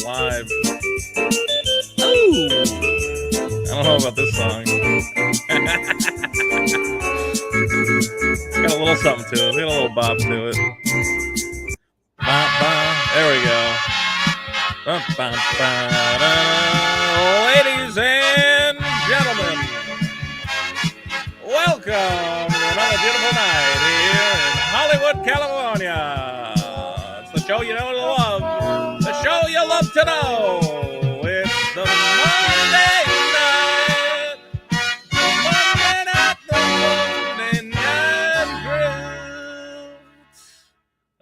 Live. Ooh. I don't know about this song. It's got a little something to it. It's got a little bop to it. There we go. Ladies and gentlemen, welcome to another beautiful night here in Hollywood, California. It's the show you know and love. The show you love to know. It's the Monday night. The Monday night GRIFT.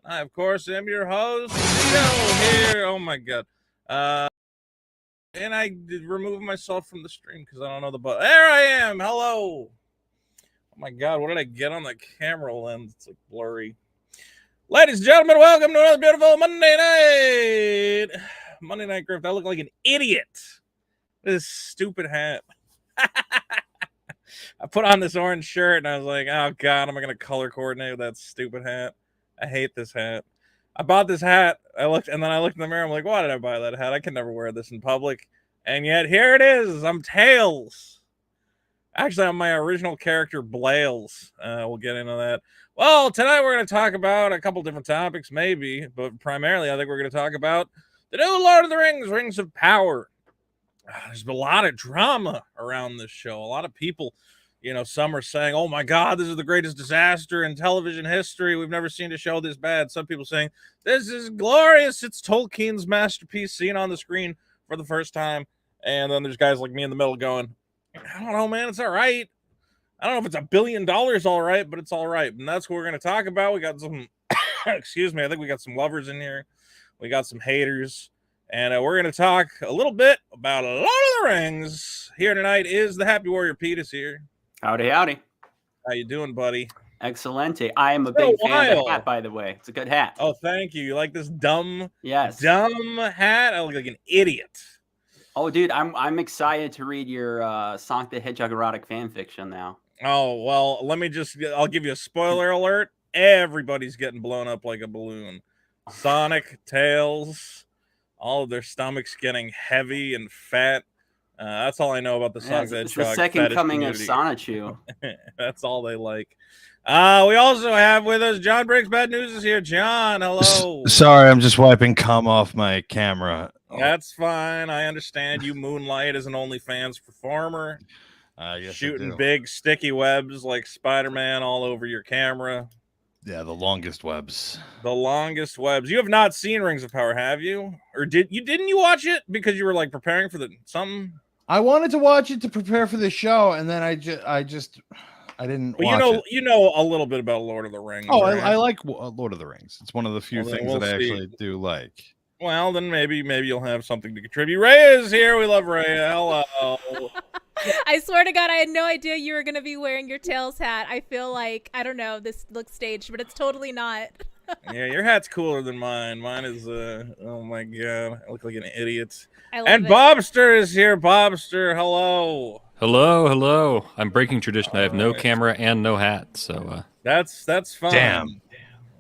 I, of course, am your host, Joe here. Oh, my God. And I did remove myself from the stream because I don't know the button. There I am. Hello. Oh, my God. What did I get on the camera lens? It's like blurry. Ladies and gentlemen, welcome to another beautiful Monday night. Monday Night GRIFT. I look like an idiot. This stupid hat. I put on this orange shirt and I was like, oh God, am I going to color coordinate with that stupid hat? I hate this hat. I bought this hat. I looked in the mirror. I'm like, why did I buy that hat? I can never wear this in public. And yet here it is. I'm Tails. Actually, I'm my original character, Blales. We'll get into that. Well, tonight we're going to talk about a couple different topics, maybe, but primarily I think we're going to talk about the new Lord of the Rings, Rings of Power. There's been a lot of drama around this show. A lot of people, you know, some are saying, oh my God, this is the greatest disaster in television history. We've never seen a show this bad. Some people saying, this is glorious. It's Tolkien's masterpiece seen on the screen for the first time. And then there's guys like me in the middle going, I don't know, man. It's all right. I don't know if it's $1 billion all right, but it's all right. And that's what we're going to talk about. We got some, excuse me, I think we got some lovers in here. We got some haters. And we're going to talk a little bit about Lord of the Rings. Here tonight is the Happy Warrior Pete is here. Howdy, howdy. How you doing, buddy? Excellente. I am a big fan of the hat, by the way. It's a good hat. Oh, thank you. You like this dumb hat? I look like an idiot. Oh, dude, I'm excited to read your Sonic the Hedgehog erotic fan fiction now. Oh, well, I'll give you a spoiler alert. Everybody's getting blown up like a balloon. Sonic, Tails, all of their stomachs getting heavy and fat. That's all I know about the Sonic the Hedgehog. It's the second coming of Sonichu. That's all they like. We also have with us John Briggs. Bad News is here. John, hello. Sorry, I'm just wiping cum off my camera. That's fine. I understand you moonlight as an OnlyFans performer. Yes, shooting big sticky webs like Spider-Man all over your camera. Yeah, the longest webs. The longest webs. You have not seen Rings of Power, have you? Or didn't you watch it because you were like preparing for something? I wanted to watch it to prepare for the show, and then I didn't watch it. You know a little bit about Lord of the Rings. Oh, right? I like Lord of the Rings. It's one of the few things that I actually do like. Well, then maybe you'll have something to contribute. Ray is here. We love Ray. Hello. I swear to God, I had no idea you were going to be wearing your Tails hat. I feel like, I don't know, this looks staged, but it's totally not. Yeah, your hat's cooler than mine. Mine is, oh my God, I look like an idiot. And Bobster is here. Bobster, hello. Hello. I'm breaking tradition. I have no camera and no hat, so. That's fine. Damn.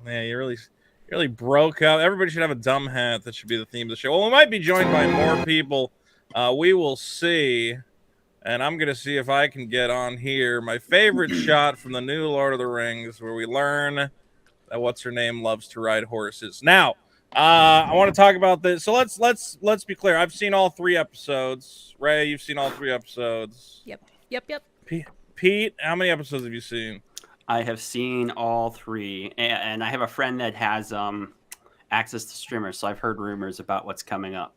Yeah, you really broke out. Everybody should have a dumb hat. That should be the theme of the show. Well, we might be joined by more people. We will see. And I'm going to see if I can get on here my favorite shot from the new Lord of the Rings, where we learn that what's-her-name loves to ride horses. Now, I want to talk about this. So let's be clear. I've seen all 3 episodes. Ray, you've seen all 3 episodes. Yep. Pete, how many episodes have you seen? I have seen all 3, and I have a friend that has access to streamers, so I've heard rumors about what's coming up.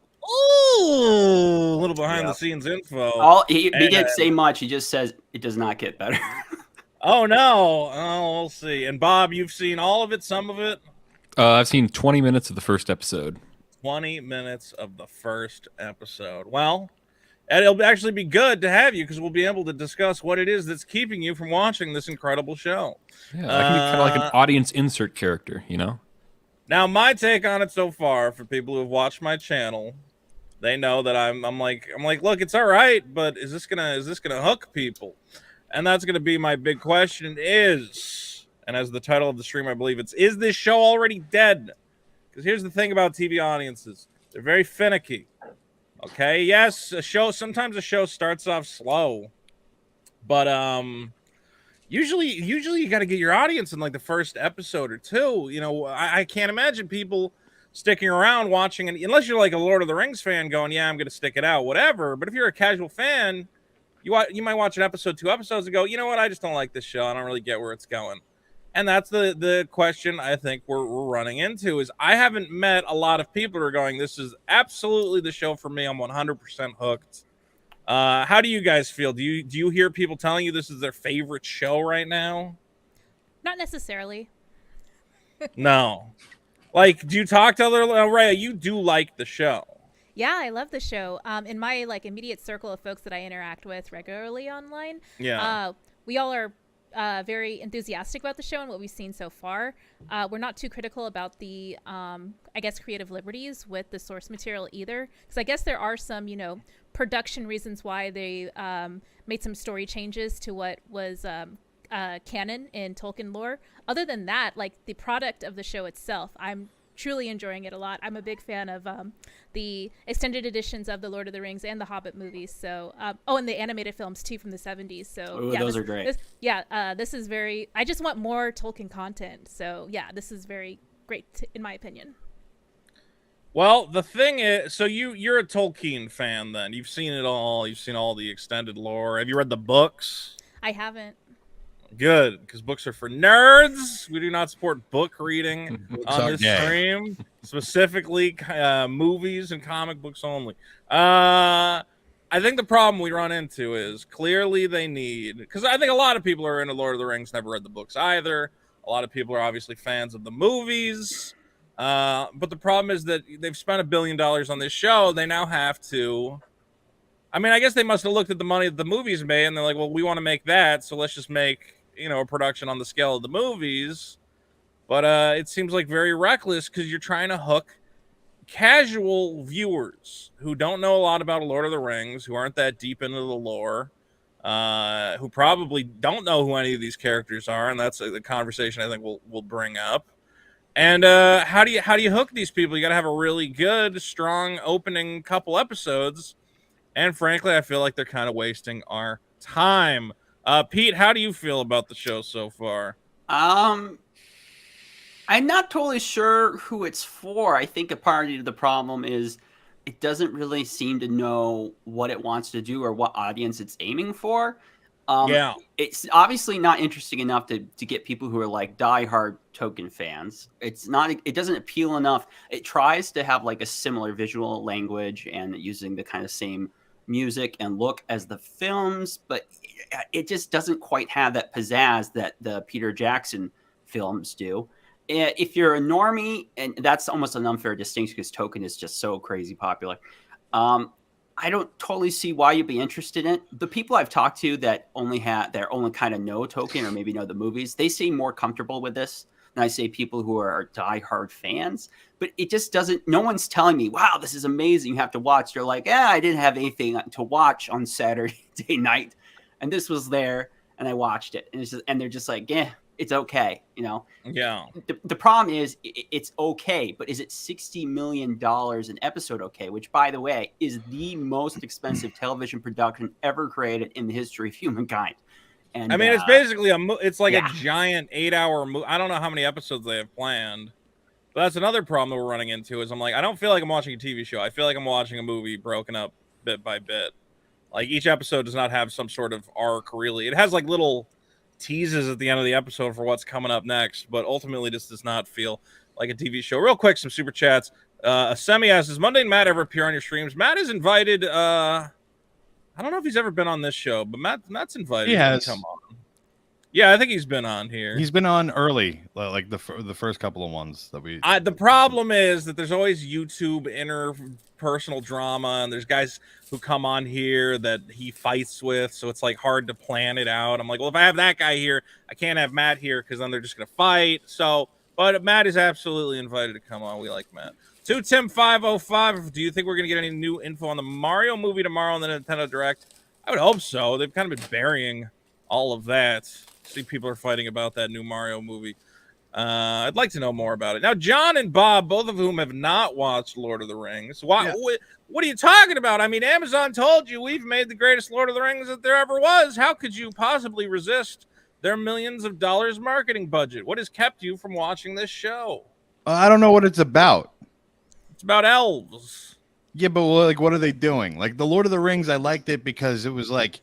Ooh, a little behind the scenes info. He didn't say much. He just says it does not get better. Oh no! Oh, we'll see. And Bob, you've seen all of it, some of it. I've seen 20 minutes of the first episode. 20 minutes of the first episode. Well, and it'll actually be good to have you because we'll be able to discuss what it is that's keeping you from watching this incredible show. Yeah, I can be kind of like an audience insert character, you know? Now, my take on it so far, for people who have watched my channel, they know that I'm like, look, it's all right, but is this gonna hook people? And that's gonna be my big question is, and as the title of the stream, I believe is this show already dead? Because here's the thing about TV audiences. They're very finicky. Okay, yes, sometimes a show starts off slow. But usually you got to get your audience in like the first episode or two. You know, I can't imagine people sticking around watching it unless you're like a Lord of the Rings fan going, yeah, I'm going to stick it out, whatever. But if you're a casual fan, you might watch an episode, 2 episodes and go, you know what, I just don't like this show. I don't really get where it's going. And that's the question I think we're running into is I haven't met a lot of people who are going, this is absolutely the show for me. I'm 100% hooked. How do you guys feel? Do you hear people telling you this is their favorite show right now? Not necessarily. No. Like, do you talk to other Raya? You do like the show. Yeah, I love the show. In my like immediate circle of folks that I interact with regularly online, we all are very enthusiastic about the show and what we've seen so far. We're not too critical about the, I guess, creative liberties with the source material either. Because I guess there are some, production reasons why they made some story changes to what was canon in Tolkien lore. Other than that, like the product of the show itself, I'm truly enjoying it a lot. I'm a big fan of the extended editions of the Lord of the Rings and the Hobbit movies. So, and the animated films too from the 70s. So, ooh, those are great. This is very. I just want more Tolkien content. So, yeah, this is very great in my opinion. Well, the thing is, so you're a Tolkien fan then. You've seen it all. You've seen all the extended lore. Have you read the books? I haven't. Good, because books are for nerds. We do not support book reading on this stream. Specifically, movies and comic books only. I think the problem we run into is clearly they need, because I think a lot of people are into Lord of the Rings, never read the books either. A lot of people are obviously fans of the movies. But the problem is that they've spent $1 billion on this show. They now have to. I mean, I guess they must have looked at the money that the movies made, and they're like, well, we want to make that, so let's just make, a production on the scale of the movies. But it seems like very reckless because you're trying to hook casual viewers who don't know a lot about Lord of the Rings, who aren't that deep into the lore, who probably don't know who any of these characters are, and that's the conversation I think we'll bring up. And how do you hook these people? You got to have a really good, strong opening couple episodes. And frankly, I feel like they're kind of wasting our time. Pete, how do you feel about the show so far? I'm not totally sure who it's for. I think a part of the problem is it doesn't really seem to know what it wants to do or what audience it's aiming for. It's obviously not interesting enough to get people who are like diehard Tolkien fans. It doesn't appeal enough. It tries to have like a similar visual language and using the kind of same music and look as the films, but it just doesn't quite have that pizzazz that the Peter Jackson films do. If you're a normie, and that's almost an unfair distinction because Tolkien is just so crazy popular, I don't totally see why you'd be interested in it. The people I've talked to that only kind of know Tolkien or maybe know the movies, they seem more comfortable with this than I say people who are diehard fans. But it just doesn't. No one's telling me, "Wow, this is amazing. You have to watch." They're like, I didn't have anything to watch on Saturday night, and this was there, and I watched it, and they're just like, it's okay, Yeah. The problem is it's okay, but is it $60 million an episode okay? Which, by the way, is the most expensive television production ever created in the history of humankind. And I mean, it's basically it's like a giant 8-hour movie. I don't know how many episodes they have planned, but that's another problem that we're running into. Is I'm like, I don't feel like I'm watching a TV show. I feel like I'm watching a movie broken up bit by bit. Like each episode does not have some sort of arc. Really, it has like little teases at the end of the episode for what's coming up next, but ultimately this does not feel like a TV show. Real quick, some super chats. Semi asks, does Mundane Matt ever appear on your streams? Matt is invited. I don't know if he's ever been on this show, but Matt's invited. He has. To come on. Yeah, I think he's been on here. He's been on early, like the first couple of ones that we. The problem is that there's always YouTube interpersonal drama, and there's guys who come on here that he fights with, so it's like hard to plan it out. I'm like, well, if I have that guy here, I can't have Matt here because then they're just gonna fight. So, but Matt is absolutely invited to come on. We like Matt. 2Tim505. Do you think we're gonna get any new info on the Mario movie tomorrow on the Nintendo Direct? I would hope so. They've kind of been burying all of that. See, people are fighting about that new Mario movie. I'd like to know more about it. Now, John and Bob, both of whom have not watched Lord of the Rings. What are you talking about? I mean, Amazon told you we've made the greatest Lord of the Rings that there ever was. How could you possibly resist their millions of dollars marketing budget? What has kept you from watching this show? I don't know what it's about. It's about elves. Yeah, but like, what are they doing? Like the Lord of the Rings, I liked it because it was like,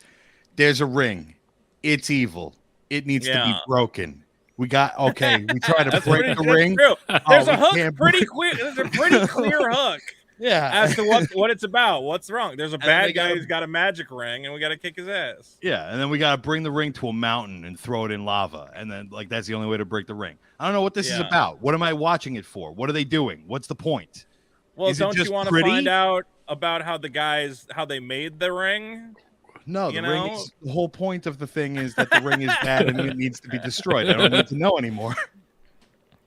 there's a ring, it's evil, it needs to be broken. We try to break the ring. True. There's a hook, pretty clear. There's a pretty clear hook. Yeah, as to what it's about. What's wrong? There's a bad guy who's got a magic ring, and we got to kick his ass. Yeah, and then we got to bring the ring to a mountain and throw it in lava, and then like that's the only way to break the ring. I don't know what this is about. What am I watching it for? What are they doing? What's the point? Well, don't you want to find out about how they made the ring? No, the whole point of the thing is that the ring is bad and it needs to be destroyed. I don't need to know anymore.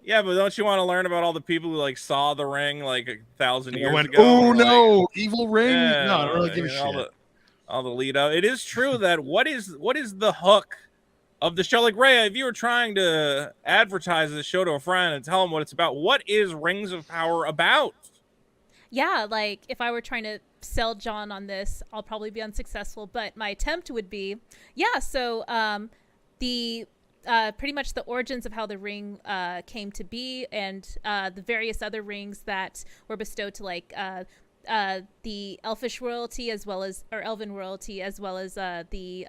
Yeah, but don't you want to learn about all the people who like saw the ring like 1,000 years ago? Oh no, evil ring! Yeah, no, I don't really give a shit. All the lead up. It is true that what is the hook of the show? Like Rhea, if you were trying to advertise the show to a friend and tell them what it's about, what is Rings of Power about? Yeah, like if I were trying to sell John on this, I'll probably be unsuccessful. But my attempt would be, so the pretty much the origins of how the ring came to be, and the various other rings that were bestowed to like the elfish royalty as well as elven royalty, as well as the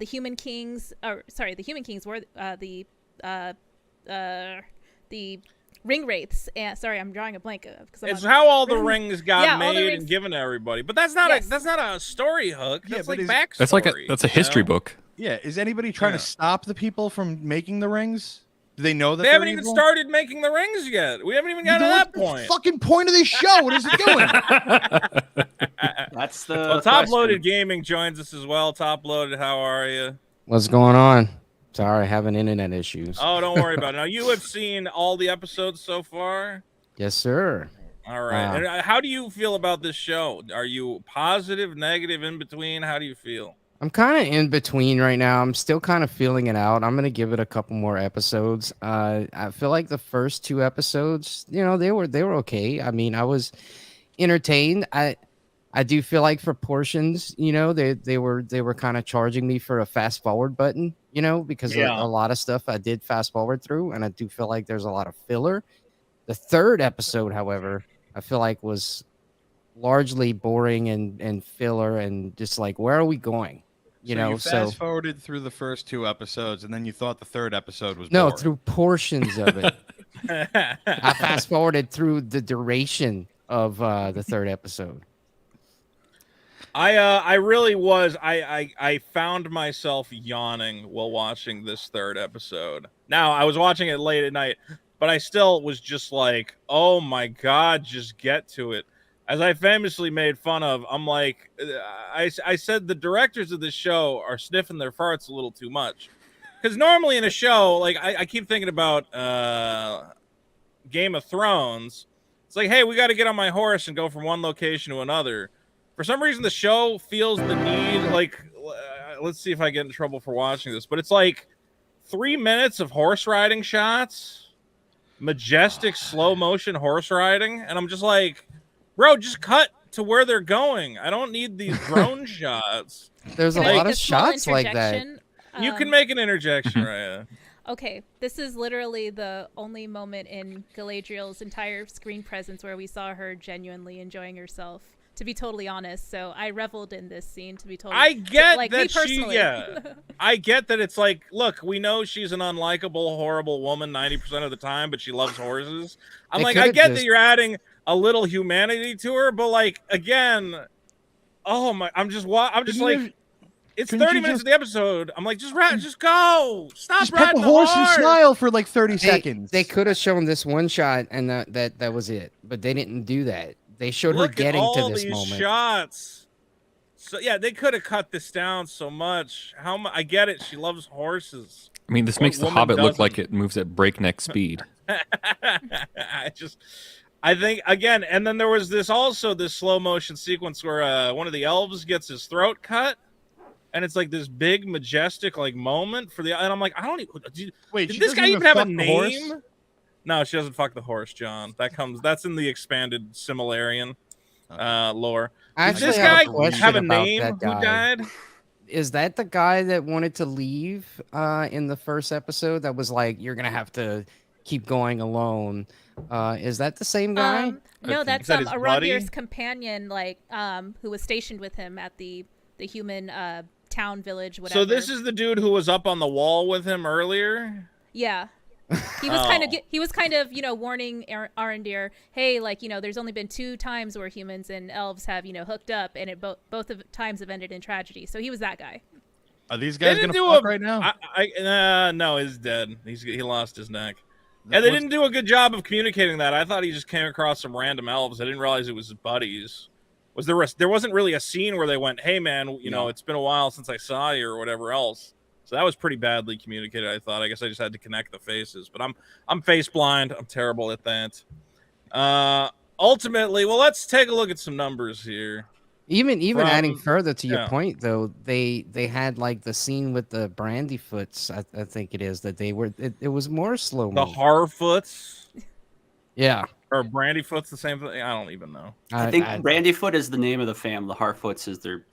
human kings. The human kings were the ring wraiths. Sorry, I'm drawing a blank. It's how all the rings got made and given to everybody. But that's not a story hook. That's like backstory. That's a history book. Yeah. Is anybody trying to stop the people from making the rings? Do they know that they haven't even started making the rings yet? We haven't even gotten to that point. The fucking point of this show. What is it doing? That's the Top Loaded Gaming joins us as well. Top Loaded, how are you? What's going on? Sorry, having internet issues. Oh, don't worry about it. Now, you have seen all the episodes so far? Yes, sir. All right. And how do you feel about this show? Are you positive, negative, in between? How do you feel? I'm kind of in between right now. I'm still kind of feeling it out. I'm going to give it a couple more episodes. I feel like the first 2 episodes, they were okay. I mean, I was entertained. I do feel like for portions, they were kind of charging me for a fast forward button, because a lot of stuff I did fast forward through, and I do feel like there's a lot of filler. The 3rd episode, however, I feel like was largely boring and filler, and just like, where are we going? You fast forwarded through the first 2 episodes, and then you thought the 3rd episode was boring. No, through portions of it. I fast forwarded through the duration of the 3rd episode. I really was. I found myself yawning while watching this 3rd episode. Now, I was watching it late at night, but I still was just like, oh my God, just get to it. As I famously made fun of, I'm like, I said the directors of this show are sniffing their farts a little too much. Because normally in a show, like I keep thinking about Game of Thrones. It's like, hey, we got to get on my horse and go from one location to another. For some reason, the show feels the need, like, let's see if I get in trouble for watching this, but it's like 3 minutes of horse riding shots, majestic slow motion horse riding, and I'm just like, bro, just cut to where they're going. I don't need these drone shots. There's a lot of shots like that. You can make an interjection, Raya. Okay, this is literally the only moment in Galadriel's entire screen presence where we saw her genuinely enjoying herself. to be totally honest. So I reveled in this scene, to be totally. I get like, that me personally. I get that it's like, look, we know she's an unlikable, horrible woman 90% of the time, but she loves horses. I'm They like, I could've get just- that you're adding a little humanity to her, but like, again, oh my, I'm just like, it's 30 minutes of the episode. I'm like, just go. Stop Just pet riding the horse and horse. smile for like 30 seconds. They could have shown this one shot and that was it, but they didn't do that. They showed Look her getting at all to this these moment. shots. So yeah, they could have cut this down so much. I get it. She loves horses. I mean, this What makes The woman Hobbit look doesn't? like it moves at breakneck speed. I think again, and then there was this slow motion sequence where one of the elves gets his throat cut, and it's like this big majestic like moment for the. And I'm like, I don't even. Wait, did she this doesn't guy even even have a fuck the horse? name? No, she doesn't fuck the horse, John. That's in the expanded Similarian lore. Actually, Did this I have guy a question have a about name that who guy. died? Is that the guy that wanted to leave in the first episode? That was like, you're gonna have to keep going alone. Is that the same guy? No, Okay. that's Is that his buddy? Arondir's companion, like who was stationed with him at the human town village, whatever. So this is the dude who was up on the wall with him earlier. Yeah. He was kind of warning Arondir, hey, like, there's only been 2 times where humans and elves have, hooked up, and it both of times have ended in tragedy. So he was that guy. Are these They guys didn't gonna do fuck right now? No, he's dead. He lost his neck. And they didn't do a good job of communicating that. I thought he just came across some random elves. I didn't realize it was his buddies. There wasn't really a scene where they went, hey man, it's been a while since I saw you or whatever else. So that was pretty badly communicated, I thought. I guess I just had to connect the faces. But I'm face blind. I'm terrible at that. Ultimately, well, let's take a look at some numbers here. Even adding further to your yeah. point, though, they had like the scene with the Brandyfoots. I think it is that they were. It was more slow. The Harfoots Yeah. or Brandyfoot's the same thing. I don't even know. I think Brandyfoot is the name of the family. The Harfoots is their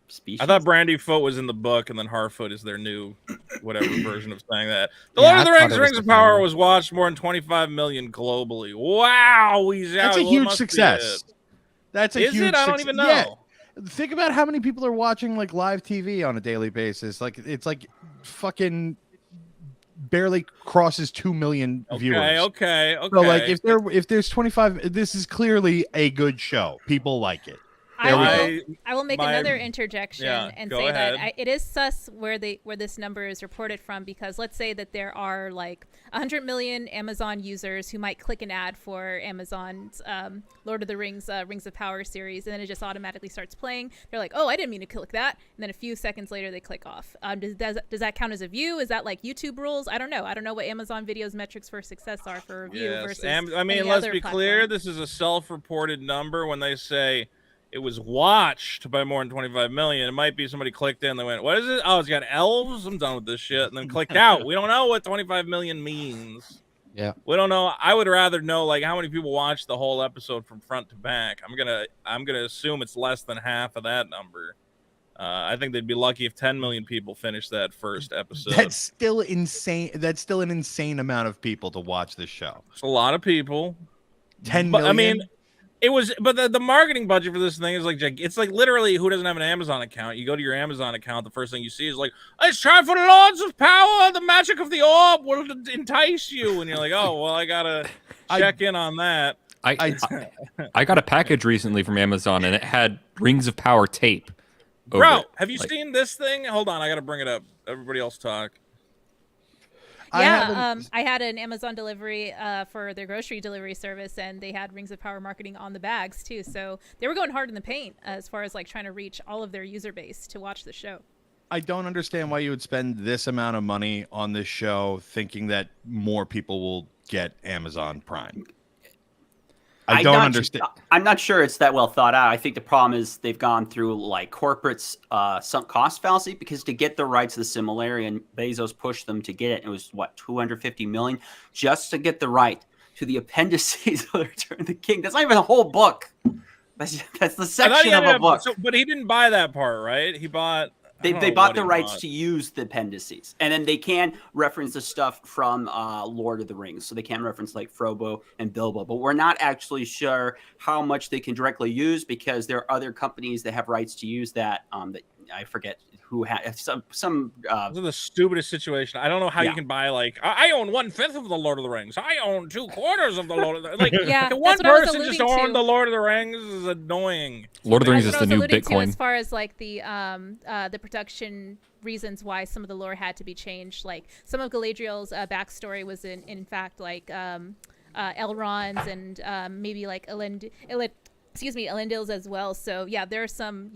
species. I thought Brandyfoot was in the book, and then Harfoot is their new whatever version of saying that. The Lord of the Rings, Rings of Power was watched more than 25 million globally. Wow, that's a huge success. That's a Is huge it? I don't even know. Yeah. Think about how many people are watching like live TV on a daily basis. Like it's like fucking barely crosses 2 million viewers. Okay. So like if there's 25, this is clearly a good show. People like it. I will make another interjection and say ahead. that it is sus where this number is reported from, because let's say that there are like 100 million Amazon users who might click an ad for Amazon's Lord of the Rings Rings of Power series, and then it just automatically starts playing. They're like, oh, I didn't mean to click that, and then a few seconds later they click off. Does that count as a view? Is that like YouTube rules? I don't know what Amazon Video's metrics for success are for a view versus I mean, any let's other be platform. clear. This is a self-reported number. When they say it was watched by more than 25 million, it might be somebody clicked in, they went, what is it? Oh, it's got elves? I'm done with this shit. And then clicked out. We don't know what 25 million means. Yeah. We don't know. I would rather know like how many people watched the whole episode from front to back. I'm gonna assume it's less than half of that number. I think they'd be lucky if 10 million people finished that first episode. That's still insane. That's still an insane amount of people to watch this show. It's a lot of people. 10 But, million. I mean, it was, but the marketing budget for this thing is like, it's like literally who doesn't have an Amazon account? You go to your Amazon account, the first thing you see is like, it's time for the Lords of Power. The magic of the orb will entice you. And you're like, oh, well, I gotta check in on that. I got a package recently from Amazon, and it had Rings of Power tape. Bro, have you seen this thing? Hold on, I gotta bring it up. Everybody else talk. Yeah, I had an Amazon delivery for their grocery delivery service, and they had Rings of Power marketing on the bags too. So they were going hard in the paint as far as like trying to reach all of their user base to watch the show. I don't understand why you would spend this amount of money on this show thinking that more people will get Amazon Prime. I don't understand. I'm not sure it's that well thought out. I think the problem is they've gone through like corporate's sunk cost fallacy, because to get the rights to the Silmarillion, Bezos pushed them to get it. It was what, 250 million just to get the right to the appendices of the Return of the King. That's not even a whole book. That's the section of a book. But he didn't buy that part, right? He bought. They bought the rights to use the appendices, and then they can reference the stuff from Lord of the Rings. So they can reference like Frodo and Bilbo, but we're not actually sure how much they can directly use because there are other companies that have rights to use that. That I forget who had some. This is the stupidest situation. I don't know how you can buy like I own 1/5 of the Lord of the Rings. I own 2/4 of the Lord of the Like one person just own the Lord of the Rings is annoying. Lord of the Rings is the new Bitcoin. As far as like the production reasons why some of the lore had to be changed, like some of Galadriel's backstory was in fact like Elrond's and maybe like Elendil's as well. So yeah, there are some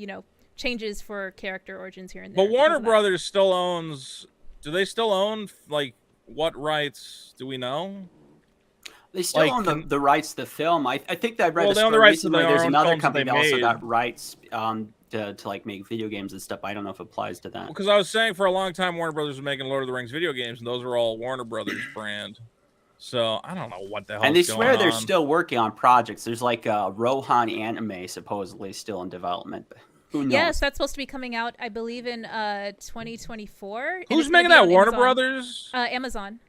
changes for character origins here and there. But Warner Brothers still owns. Do they still own like what rights? Do we know? They still own the rights to the film. I think that I read a they own the story rights to recently. There's another company that also made. got rights to like make video games and stuff. I don't know if it applies to that. Because I was saying for a long time Warner Brothers was making Lord of the Rings video games, and those were all Warner Brothers brand. So I don't know what the hell. And they swear they're still working on projects. There's like a Rohan anime supposedly still in development. But who knows? Yes, that's supposed to be coming out, I believe, in 2024. Who's making that? Warner Brothers? Amazon.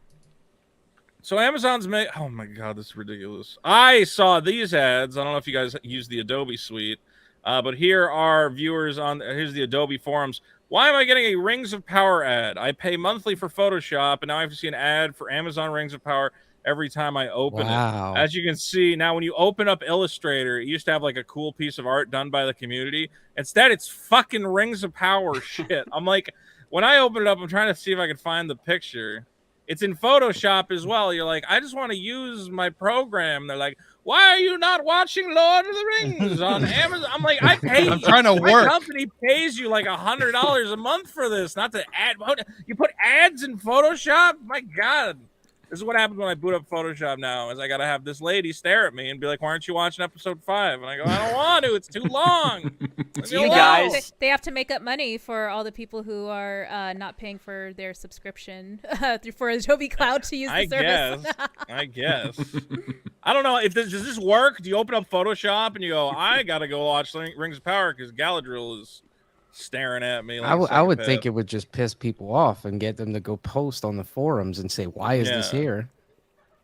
So Amazon's oh my god, this is ridiculous. I saw these ads. I don't know if you guys use the Adobe suite, but here are viewers here's the Adobe forums. Why am I getting a Rings of Power ad? I pay monthly for Photoshop, and now I have to see an ad for Amazon Rings of Power every time I open it. As you can see, now when you open up Illustrator, it used to have like a cool piece of art done by the community. Instead, it's fucking Rings of Power shit. I'm like, when I open it up, I'm trying to see if I can find the picture. It's in Photoshop as well. You're like, I just want to use my program. They're like, why are you not watching Lord of the Rings on Amazon? I'm like, I'm trying to work. My company pays you like $100 a month for this, not to add. You put ads in Photoshop? My God. This is what happens when I boot up Photoshop now, is I got to have this lady stare at me and be like, why aren't you watching episode 5? And I go, I don't want to. It's too long. You guys, they have to make up money for all the people who are not paying for their subscription for Adobe Cloud to use the service. I guess. I don't know. Does this work? Do you open up Photoshop and you go, I got to go watch Rings of Power because Galadriel is staring at me. Like I would think it would just piss people off and get them to go post on the forums and say, why is this here?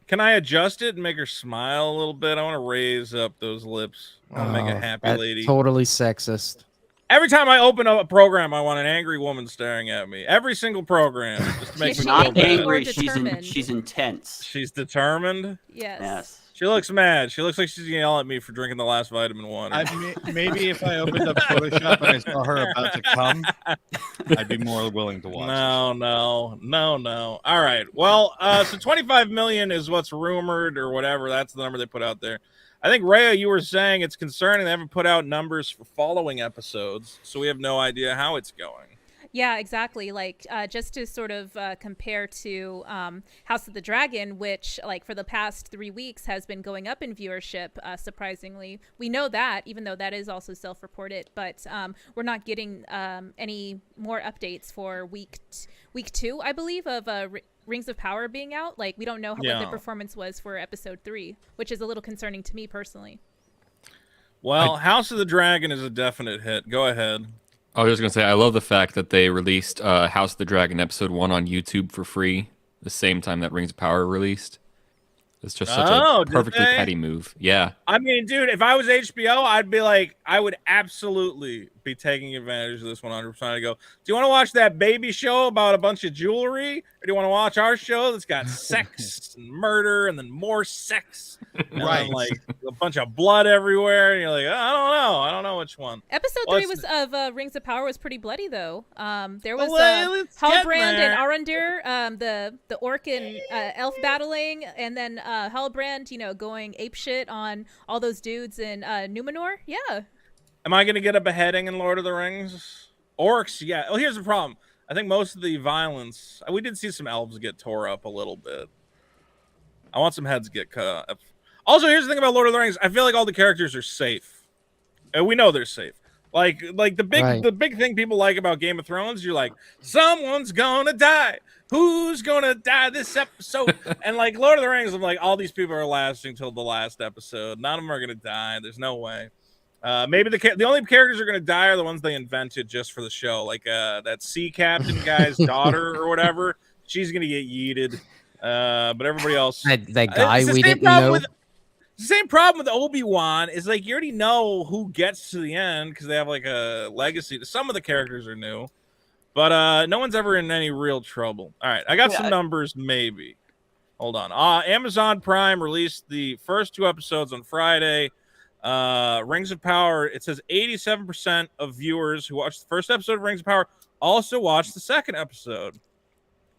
Can I adjust it and make her smile a little bit? I want to raise up those lips. I want to make a happy lady. Totally sexist. Every time I open up a program, I want an angry woman staring at me. Every single program. Just to make me not angry. She's intense. She's determined? Yes. She looks mad. She looks like she's gonna yell at me for drinking the last vitamin water. Maybe if I opened up Photoshop and I saw her about to come, I'd be more willing to watch. No. All right. Well, so 25 million is what's rumored or whatever. That's the number they put out there. I think, Rhea, you were saying it's concerning they haven't put out numbers for following episodes, so we have no idea how it's going. Yeah, exactly. Like, just to sort of compare to House of the Dragon, which, like, for the past 3 weeks has been going up in viewership, surprisingly. We know that, even though that is also self-reported, but we're not getting any more updates for week 2, I believe, of Rings of Power being out. Like, we don't know what the performance was for episode 3, which is a little concerning to me personally. Well, House of the Dragon is a definite hit. Go ahead. I was just going to say, I love the fact that they released House of the Dragon episode 1 on YouTube for free the same time that Rings of Power released. It's just such a perfectly petty move. Yeah. I mean, dude, if I was HBO, I'd be like, I would absolutely be taking advantage of this 100%. I go, do you want to watch that baby show about a bunch of jewelry? Or do you want to watch our show that's got sex and murder and then more sex? And then, like, a bunch of blood everywhere. And you're like, I don't know which one. Episode 3 of Rings of Power was pretty bloody, though. There was Halbrand and Arondir, the orc and elf battling, and then Halbrand, going apeshit on all those dudes in Numenor. Yeah. Am I going to get a beheading in Lord of the Rings? Orcs, yeah. Well, here's the problem. I think most of the violence... We did see some elves get tore up a little bit. I want some heads get cut off. Also, here's the thing about Lord of the Rings. I feel like all the characters are safe. And we know they're safe. Like the big thing people like about Game of Thrones, you're like, someone's gonna die. Who's gonna die this episode? And like Lord of the Rings, I'm like, all these people are lasting till the last episode. None of them are gonna die. There's no way. Maybe the only characters are gonna die are the ones they invented just for the show, like that sea captain guy's daughter or whatever. She's gonna get yeeted. But everybody else, that guy we didn't know. The same problem with Obi-Wan is like you already know who gets to the end because they have like a legacy. Some of the characters are new, but no one's ever in any real trouble. All right, I got some numbers. Maybe hold on. Amazon Prime released the first 2 episodes on Friday. Rings of Power. It says 87% of viewers who watched the first episode of Rings of Power also watched the second episode.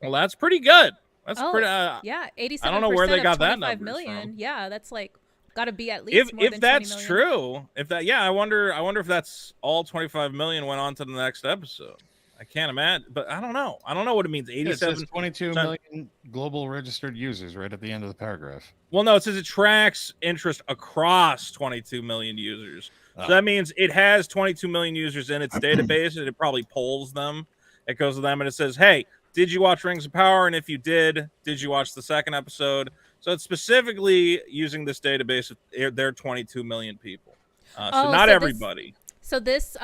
Well, that's pretty good. That's pretty. Yeah, 87%. I don't know where they got that number from. Yeah, that's like got to be at least more if that's true. If that, I wonder if that's all 25 million went on to the next episode. I can't imagine, but I don't know. I don't know what it means. 87, it says 22 million global registered users right at the end of the paragraph. Well, no, it says it tracks interest across 22 million users. So that means it has 22 million users in its database, and it probably polls them. It goes to them, and it says, "Hey, did you watch Rings of Power? And if you did you watch the second episode?" So it's specifically using this database of their 22 million people. So not everybody. This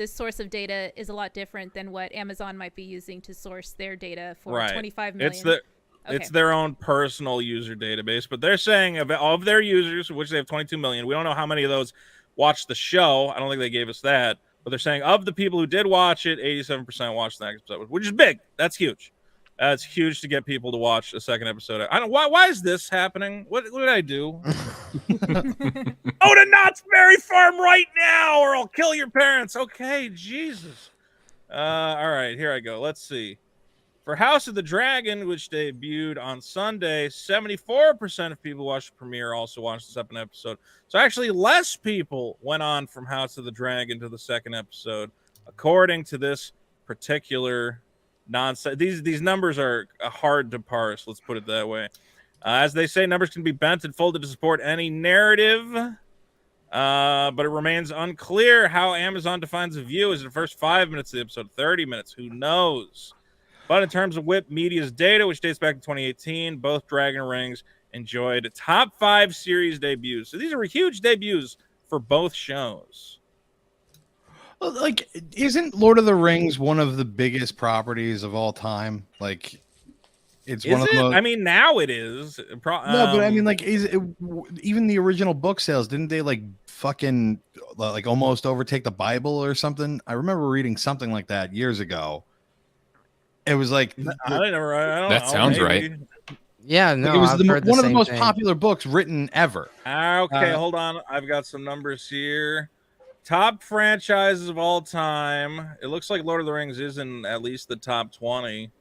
source of data is a lot different than what Amazon might be using to source their data for 25 million. It's their own personal user database, but they're saying of their users, which they have 22 million, we don't know how many of those watched the show. I don't think they gave us that, but they're saying of the people who did watch it, 87% watched the next episode, which is big. That's huge. It's huge to get people to watch a second episode. I don't. Why is this happening? What did I do? Go to Knott's Berry Farm right now, or I'll kill your parents. Okay, Jesus. All right, here I go. Let's see. For House of the Dragon, which debuted on Sunday, 74% of people who watched the premiere also watched the second episode. So actually, less people went on from House of the Dragon to the second episode, according to this particular nonsense. These numbers are hard to parse. Let's put it that way. As they say, numbers can be bent and folded to support any narrative, but it remains unclear how Amazon defines a view. Is it the first 5 minutes of the episode, 30 minutes? Who knows? But in terms of Whip Media's data, which dates back to 2018, both Dragon Rings enjoyed top 5 series debuts. So these are huge debuts for both shows. Well, like, isn't Lord of the Rings one of the biggest properties of all time? Like, it's one of the most... I mean, now it is. No, but I mean, like, even the original book sales, didn't they like fucking like almost overtake the Bible or something? I remember reading something like that years ago. It was like that sounds right. Yeah, no, it was one of the most thing. popular books written ever. Okay, hold on. I've got some numbers here. Top franchises of all time. It looks like Lord of the Rings is in at least the top 20,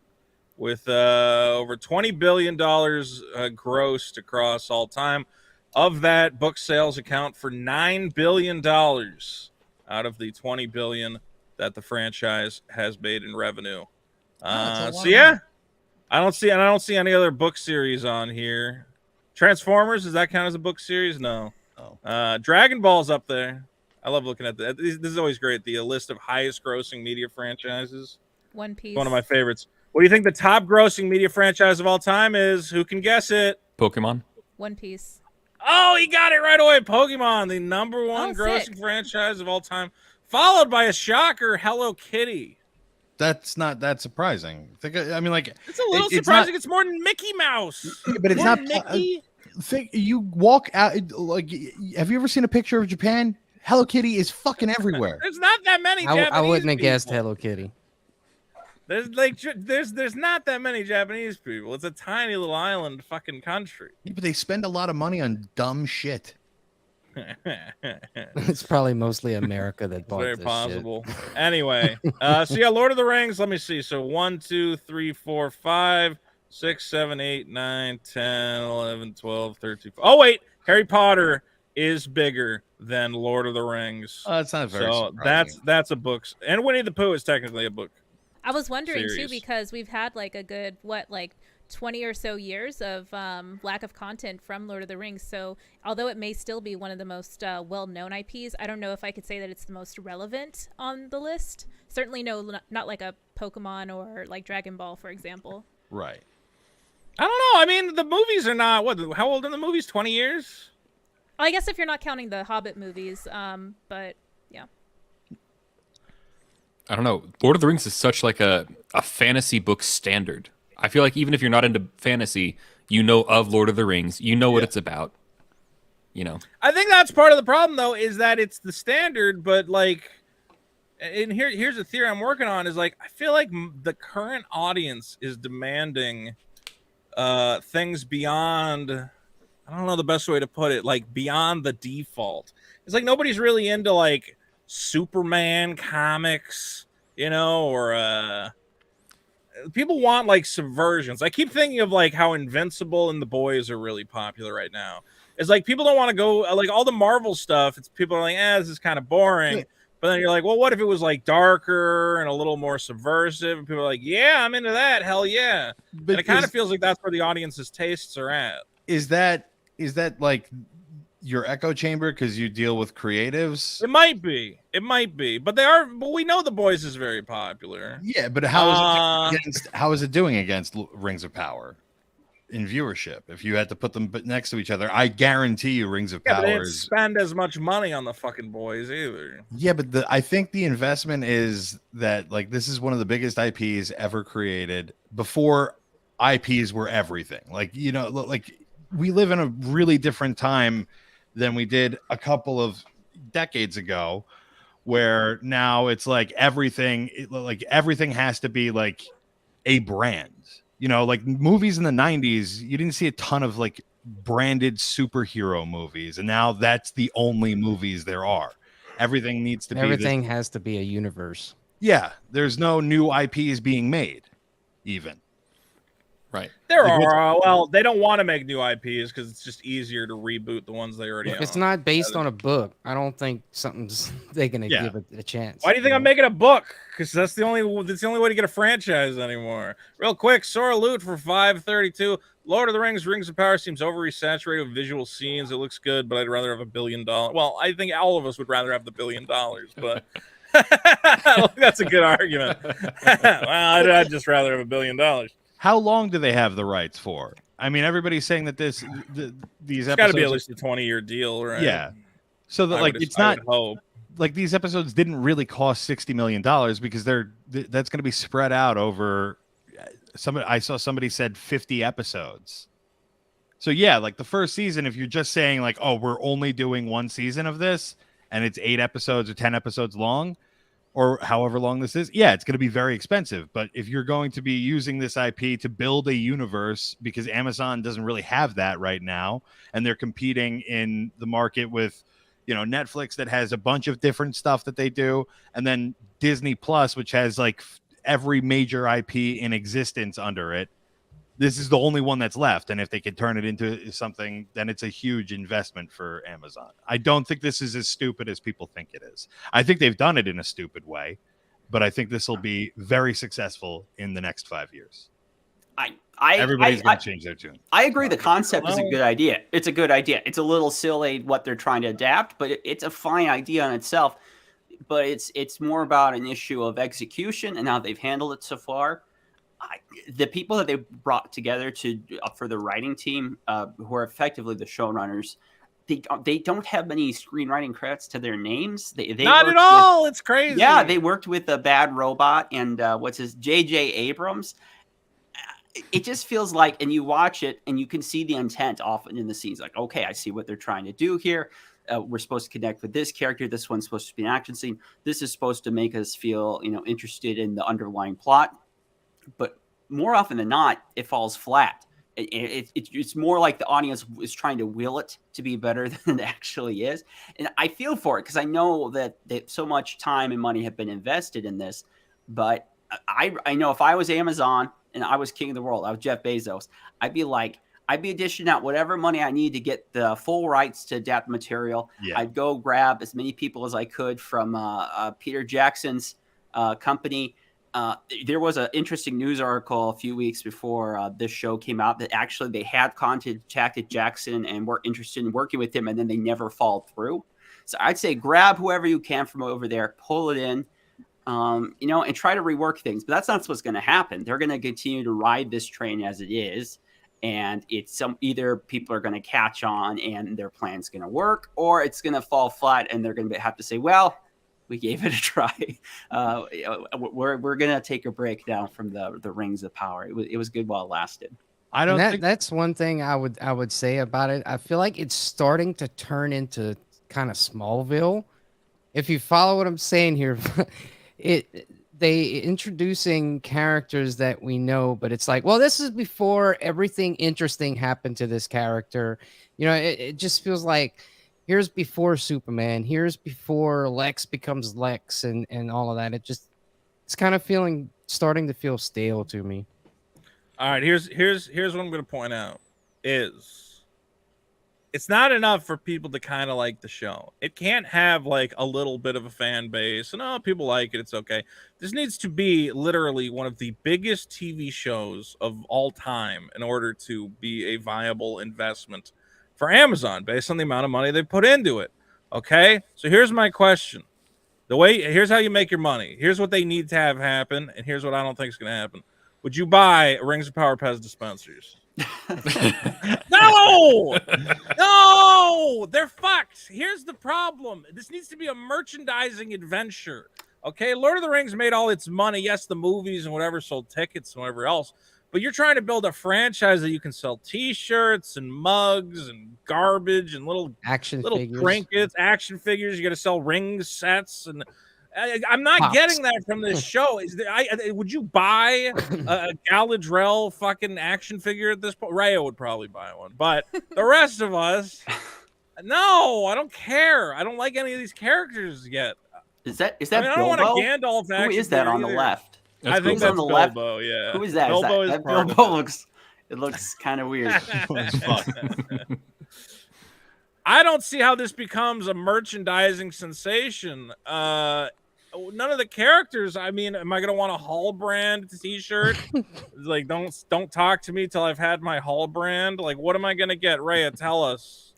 with over $20 billion grossed across all time. Of that, book sales account for $9 billion out of the $20 billion that the franchise has made in revenue. So yeah, I don't see any other book series on here. Transformers, does that count as a book series? No. Oh. Dragon Ball's up there. I love looking at that. This is always great. The list of highest grossing media franchises. One Piece. One of my favorites. What do you think the top grossing media franchise of all time is? Who can guess it? Pokemon. One Piece. Oh, he got it right away. Pokemon, the number one grossing franchise of all time, followed by a shocker, Hello Kitty. That's not that surprising. I mean, like, it's a little surprising. It's more than Mickey Mouse, but it's not Mickey. You walk out. Like, have you ever seen a picture of Japan? Hello Kitty is fucking everywhere. There's not that many. Japanese I wouldn't have people. guessed Hello Kitty. There's not that many Japanese people. It's a tiny little island fucking country. Yeah, but they spend a lot of money on dumb shit. It's probably mostly America that bought very this possible. Shit. Anyway, so yeah, Lord of the Rings. Let me see. So 1, 2, 3, 4, 5, 6, 7, 8, 9, 10, 11, 12, 13. Oh wait, Harry Potter is bigger than Lord of the Rings. That's not very. So that's a book, and Winnie the Pooh is technically a book. I was wondering series. too, because we've had like a good 20 or so years of lack of content from Lord of the Rings. So although it may still be one of the most well-known IPs, I don't know if I could say that it's the most relevant on the list. Certainly not like a Pokemon or like Dragon Ball, for example. Right. I don't know. I mean, the movies are not, how old are the movies? 20 years? I guess if you're not counting the Hobbit movies, but yeah. I don't know. Lord of the Rings is such like a fantasy book standard. I feel like even if you're not into fantasy, you know of Lord of the Rings. You know what it's about. You know. I think that's part of the problem, though, is that it's the standard, but like, and here's a theory I'm working on is like, I feel like the current audience is demanding things beyond, I don't know the best way to put it, like beyond the default. It's like nobody's really into like Superman comics, you know, or people want like subversions. I keep thinking of like how Invincible and The Boys are really popular right now. It's like people don't want to go like all the Marvel stuff. It's people are like, this is kind of boring. Yeah. But then you're like, well, what if it was like darker and a little more subversive? And people are like, yeah, I'm into that. Hell yeah. But and it kind of feels like that's where the audience's tastes are at. Is that like your echo chamber because you deal with creatives? It might be, but but we know The Boys is very popular. Yeah, but how is it doing against Rings of Power in viewership? If you had to put them next to each other, I guarantee you Rings of Power they didn't spend as much money on the fucking Boys either. Yeah, but I think the investment is that like this is one of the biggest IPs ever created before IPs were everything. Like, you know, like we live in a really different time than we did a couple of decades ago, where now it's like everything has to be like a brand. You know, like movies in the 90s, you didn't see a ton of like branded superhero movies, and now that's the only movies there are. Everything needs to everything has to be a universe. Yeah, there's no new IPs being made, even. Right. There are. Well, they don't want to make new IPs because it's just easier to reboot the ones they already own. It's not based on a book. I don't think they're gonna give it a chance. Why do you think I'm making a book? Because that's the only way to get a franchise anymore. Real quick, Sora Loot for 532. Lord of the Rings, Rings of Power seems overly saturated with visual scenes. It looks good, but I'd rather have $1 billion. Well, I think all of us would rather have the $1 billion, but that's a good argument. Well, I'd just rather have $1 billion. How long do they have the rights for? I mean, everybody's saying that these episodes got to be at least a 20-year deal, right? Yeah. So that it's not like these episodes didn't really cost $60 million because that's going to be spread out over. I saw somebody said 50 episodes. So yeah, like the first season, if you're just saying like, oh, we're only doing one season of this and it's 8 episodes or 10 episodes long, or however long this is, yeah, it's going to be very expensive. But if you're going to be using this IP to build a universe, because Amazon doesn't really have that right now, and they're competing in the market with, you know, Netflix that has a bunch of different stuff that they do, and then Disney Plus, which has like every major IP in existence under it. This is the only one that's left, and if they can turn it into something, then it's a huge investment for Amazon. I don't think this is as stupid as people think it is. I think they've done it in a stupid way, but I think this will be very successful in the next 5 years. Everybody's going to change their tune. I agree. The concept is a good idea. It's a good idea. It's a little silly what they're trying to adapt, but it's a fine idea in itself. But it's more about an issue of execution and how they've handled it so far. The people that they brought together for the writing team, who are effectively the showrunners, they don't have many screenwriting credits to their names. They not at all. It's crazy. Yeah, they worked with a Bad Robot and J.J. Abrams. It just feels like, and you watch it and you can see the intent often in the scenes. Like, okay, I see what they're trying to do here. We're supposed to connect with this character. This one's supposed to be an action scene. This is supposed to make us feel, interested in the underlying plot. But more often than not, it falls flat. It's more like the audience is trying to will it to be better than it actually is. And I feel for it because I know that so much time and money have been invested in this. But I know if I was Amazon and I was king of the world, I was Jeff Bezos, I'd be dishing out whatever money I need to get the full rights to adapt material. Yeah. I'd go grab as many people as I could from Peter Jackson's company. There was an interesting news article a few weeks before this show came out that actually they had contacted Jackson and were interested in working with him, and then they never followed through. So I'd say grab whoever you can from over there, pull it in, and try to rework things. But that's not what's going to happen. They're going to continue to ride this train as it is. and it's either people are going to catch on and their plan's going to work, or it's going to fall flat and they're going to have to say, well, we gave it a try. We're going to take a break now from the Rings of Power. It was good while it lasted. I don't think that's one thing I would say about it. I feel like it's starting to turn into kind of Smallville. If you follow what I'm saying here, they introducing characters that we know, but it's like, well, this is before everything interesting happened to this character. You know, it just feels like here's before Superman, here's before Lex becomes Lex, and all of that. It's kind of starting to feel stale to me. All right, here's what I'm going to point out is it's not enough for people to kind of like the show. It can't have like a little bit of a fan base and people like it, it's okay. This needs to be literally one of the biggest TV shows of all time in order to be a viable investment for Amazon based on the amount of money they put into it. Okay, so here's my question. Here's how you make your money. Here's what they need to have happen, and here's what I don't think is going to happen. Would you buy Rings of Power Pez dispensers? No, they're fucked. Here's the problem. This needs to be a merchandising adventure. Okay, Lord of the Rings made all its money. Yes, the movies and whatever sold tickets and whatever else. But you're trying to build a franchise that you can sell T-shirts and mugs and garbage and little figures. trinkets, action figures. You got to sell ring sets, and I'm not getting that from this show. Would you buy a Galadriel fucking action figure at this point? Raya would probably buy one, but the rest of us, no, I don't care. I don't like any of these characters yet. Is that I don't want a Gandalf action Who is that on the left? I think that's on the Bilbo, left. yeah. Who is that? Bilbo that Bilbo looks kind of weird. I don't see how this becomes a merchandising sensation. None of the characters. I mean, am I gonna want a Hall brand T-shirt? Like, don't talk to me till I've had my Hall brand. Like, what am I gonna get? Raya, tell us.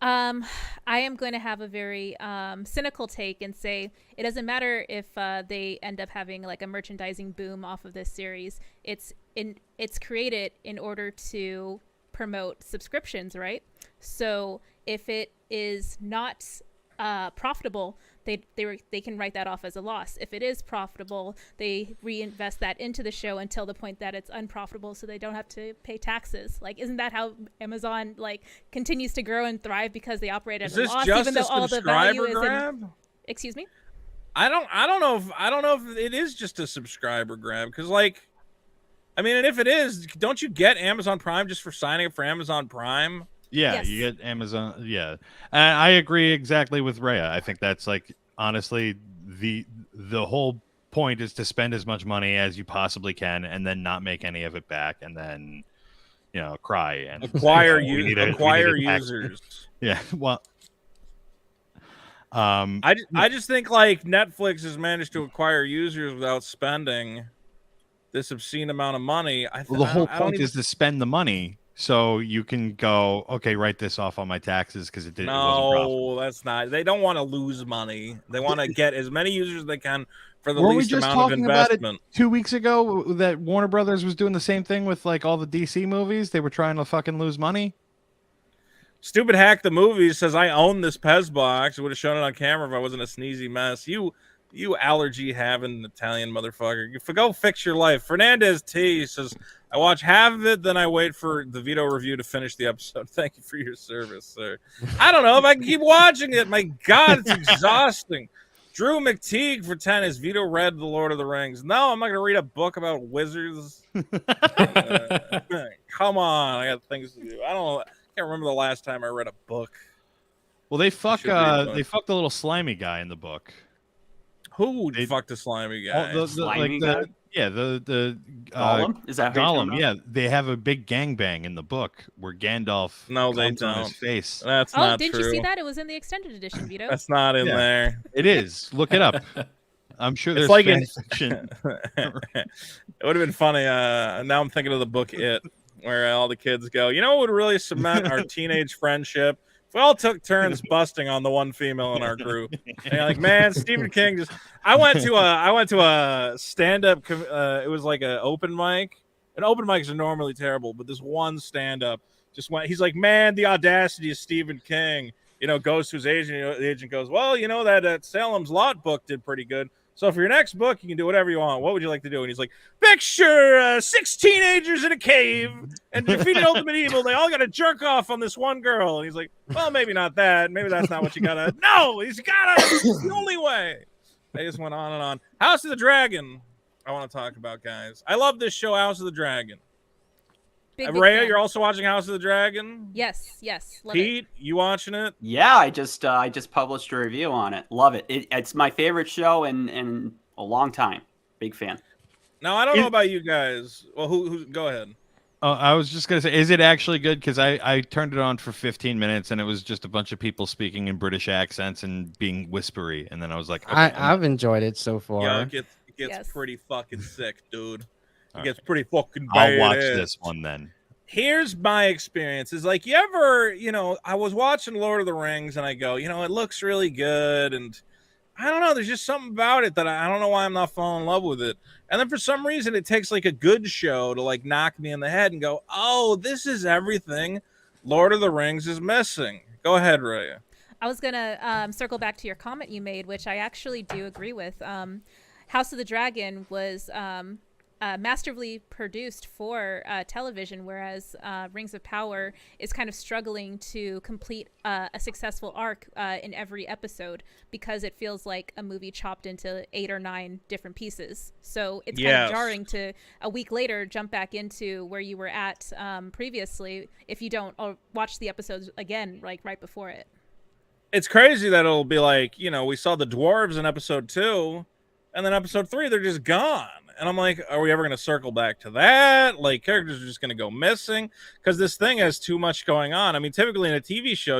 I am going to have a very cynical take and say it doesn't matter if they end up having like a merchandising boom off of this series. It's created in order to promote subscriptions, right? So if it is not profitable, they can write that off as a loss. If it is profitable, they reinvest that into the show until the point that it's unprofitable, so they don't have to pay taxes. Like, isn't that how Amazon like continues to grow and thrive, because they operate at a loss, even though all the value is in... Excuse me? I don't know if it is just a subscriber grab, because like, I mean, and if it is, don't you get Amazon Prime just for signing up for Amazon Prime? Yeah, Yes. You get Amazon. Yeah, and I agree exactly with Rhea. I think that's like, honestly, the whole point is to spend as much money as you possibly can, and then not make any of it back, and then cry and acquire users. Yeah, well, I just think like Netflix has managed to acquire users without spending this obscene amount of money. The whole point is to spend the money. So you can go, okay, write this off on my taxes because it wasn't profitable. No, that's not. They don't want to lose money. They want to get as many users as they can for the Weren't least we just amount of talking investment. about it 2 weeks ago that Warner Brothers was doing the same thing with like all the DC movies? They were trying to fucking lose money. Stupid Hack the Movies says, I own this Pez box. I would have shown it on camera if I wasn't a sneezy mess. You allergy having Italian motherfucker. Go fix your life. Fernandez T says, I watch half of it, then I wait for the Vito review to finish the episode. Thank you for your service, sir. I don't know if I can keep watching it. My God, it's exhausting. Drew McTeague for 10 is Vito read The Lord of the Rings. No, I'm not going to read a book about wizards. Come on. I got things to do. I can't remember the last time I read a book. Well, they fucked the little slimy guy in the book. Who fucked the slimy guy? Slimy guy? The Gollum? Is that Gollum? Yeah, they have a big gangbang in the book where Gandalf comes on his face. That's not true. Didn't you see that? It was in the extended edition, Vito. That's not in there. It is. Look it up. I'm sure there's like fan fiction. It would have been funny. Now I'm thinking of the book It, where all the kids go, you know what would really cement our teenage friendship? We all took turns busting on the one female in our group. And you're like, man, Stephen King I went to a stand-up. It was like an open mic, And open mics are normally terrible, but this one stand-up just went. He's like, man, the audacity of Stephen King. Goes to his agent. The agent goes, well, that Salem's Lot book did pretty good. So for your next book, you can do whatever you want. What would you like to do? And he's like, picture 6 teenagers in a cave and to defeat ultimate evil. They all got to jerk off on this one girl. And he's like, well, maybe not that. Maybe that's not what you got to. No, he's got to. It's the only way. They just went on and on. House of the Dragon. I want to talk about, guys. I love this show, House of the Dragon. Rhea, you're also watching House of the Dragon? Yes. Love Pete, you watching it? Yeah, I just published a review on it. Love it. It's my favorite show in a long time. Big fan. Now, I don't know about you guys. Well, who go ahead. I was just going to say, is it actually good? Because I turned it on for 15 minutes, and it was just a bunch of people speaking in British accents and being whispery. And then I was like, okay, I've enjoyed it so far. Yeah, it gets pretty fucking sick, dude. It gets pretty fucking bad. I'll watch this one then. Here's my experience. Is like, you ever, I was watching Lord of the Rings and I go, it looks really good. And I don't know, there's just something about it that I don't know why I'm not falling in love with it. And then for some reason, it takes like a good show to like knock me in the head and go, oh, this is everything Lord of the Rings is missing. Go ahead, Rhea. I was going to circle back to your comment you made, which I actually do agree with. House of the Dragon was masterfully produced for television, whereas Rings of Power is kind of struggling to complete a successful arc in every episode because it feels like a movie chopped into 8 or 9 different pieces. So it's kind of jarring to a week later jump back into where you were at previously if you don't watch the episodes again, like right before it. It's crazy that it'll be like, we saw the dwarves in episode 2 and then episode 3, they're just gone. And I'm like, are we ever going to circle back to that? Like, characters are just going to go missing? Because this thing has too much going on. I mean, typically in a TV show,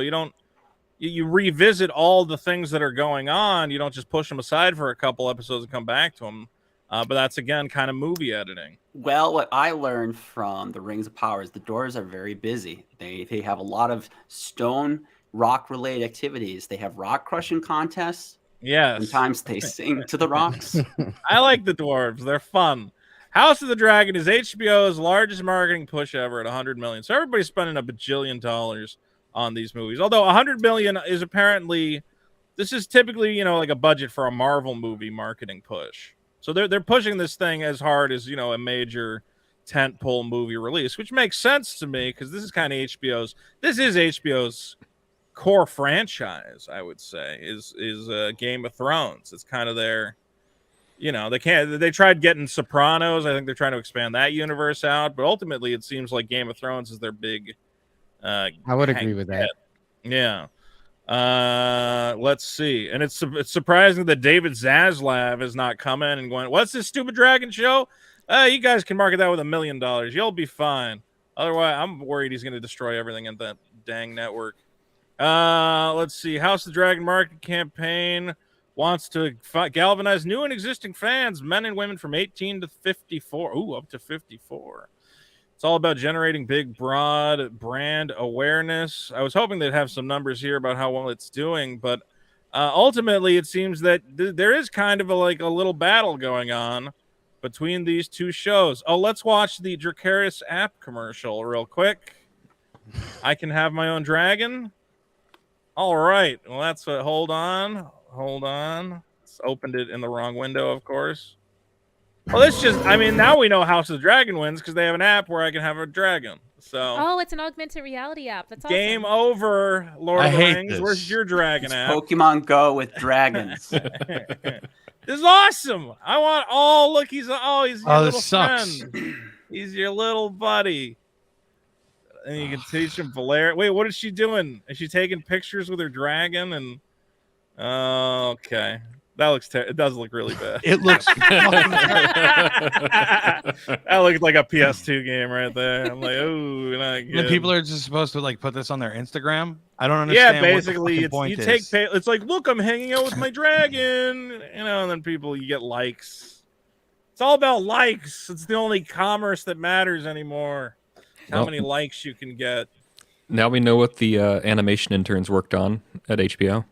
you revisit all the things that are going on. You don't just push them aside for a couple episodes and come back to them. But that's, again, kind of movie editing. Well, what I learned from the Rings of Power is the Doors are very busy. They have a lot of stone, rock-related activities. They have rock crushing contests. Yes. Sometimes they sing to the rocks. I like the dwarves. They're fun. House of the Dragon is HBO's largest marketing push ever at $100 million. So everybody's spending $1 bajillion on these movies. Although $100 million is apparently, this is typically, like a budget for a Marvel movie marketing push. So they're pushing this thing as hard as, a major tentpole movie release, which makes sense to me because this is kind of HBO's core franchise, I would say, is Game of Thrones. It's kind of their, they tried getting Sopranos. I think they're trying to expand that universe out, but ultimately it seems like Game of Thrones is their big I would agree with that. Yeah. Let's see. And it's surprising that David Zaslav is not coming and going, what's this stupid dragon show? You guys can market that with $1 million. You'll be fine. Otherwise, I'm worried he's going to destroy everything in that dang network. Let's see. House of the Dragon marketing campaign wants to galvanize new and existing fans, men and women from 18 to 54. Ooh, up to 54. It's all about generating big, broad brand awareness. I was hoping they'd have some numbers here about how well it's doing, but ultimately it seems that there is kind of a little battle going on between these two shows. Oh, let's watch the Dracarys app commercial real quick. I can have my own dragon. All right. Well, that's what. Hold on. It's opened it in the wrong window, of course. Well, now we know House of the Dragon wins because they have an app where I can have a dragon. So. It's an augmented reality app. That's awesome. Game over, Lord of the Rings. This. Where's your dragon app? Pokemon Go with dragons. This is awesome. I want. Look, he's your little friend. He's your little buddy. And you can teach him Valerian. Wait, what is she doing? Is she taking pictures with her dragon? And okay, that looks. It does look really bad. It looks. That looks like a PS2 game right there. I'm like, oh, not good. And people are just supposed to put this on their Instagram. I don't understand. Yeah, basically, it's it's like, look, I'm hanging out with my dragon, and then you get likes. It's all about likes. It's the only commerce that matters anymore. How many likes you can get. Now we know what the animation interns worked on at HBO.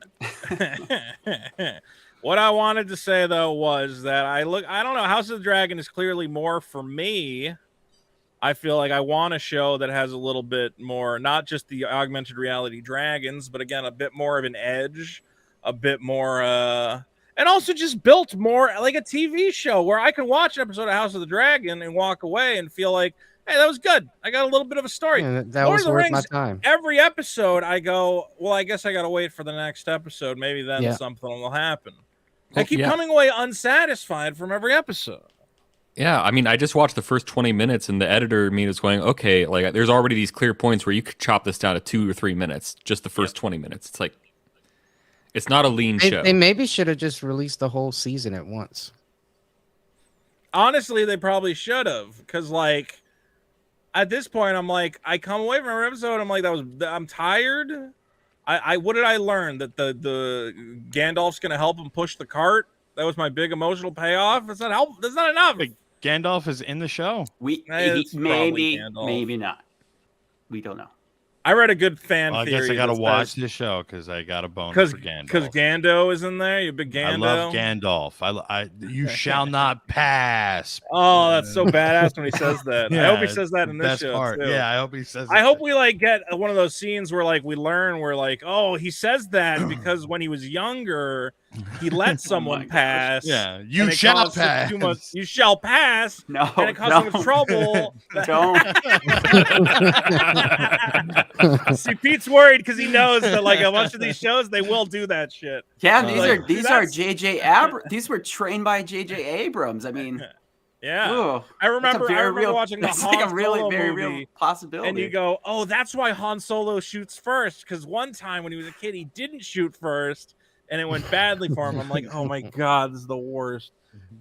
What I wanted to say, though, was that I don't know. House of the Dragon is clearly more for me I feel like I want a show that has a little bit more, not just the augmented reality dragons, but again, a bit more of an edge, a bit more, and also just built more like a TV show where I can watch an episode of House of the Dragon and walk away and feel like, hey, that was good. I got a little bit of a story. Yeah, that Lord was of the worth Rings, my time. every episode I go, well, I guess I got to wait for the next episode. Maybe then something will happen. I keep coming away unsatisfied from every episode. Yeah, I mean, I just watched the first 20 minutes, and the editor me was going, okay, like there's already these clear points where you could chop this down to 2 or 3 minutes, just the first 20 minutes. It's like, it's not a lean show. They maybe should have just released the whole season at once. Honestly, they probably should have, because like at this point, I'm like, I come away from every episode, I'm like, I'm tired. What did I learn? That the Gandalf's gonna help him push the cart. That was my big emotional payoff. That's not help. That's not enough. Gandalf is in the show. Maybe not. We don't know. I read a good fan theory. I guess I gotta watch this show because I got a bone for Gandalf. Because Gando is in there. You big Gando. I love Gandalf. You shall not pass. Oh, that's so badass when he says that. Yeah, I hope he says that in this show too. Yeah, I hope he says. I hope we like get one of those scenes where like we learn where like, oh, he says that because when he was younger, he let someone pass. Yeah, you shall pass. You shall pass. No, and it caused him trouble. Don't. See, Pete's worried because he knows that like a bunch of these shows they will do that shit. Yeah, these are JJ Abrams. These were trained by JJ Abrams. I mean, yeah. I remember watching the Han Solo movie, real possibility. And you go, oh, that's why Han Solo shoots first, because one time when he was a kid, he didn't shoot first, and it went badly for him. I'm like, oh my god, this is the worst.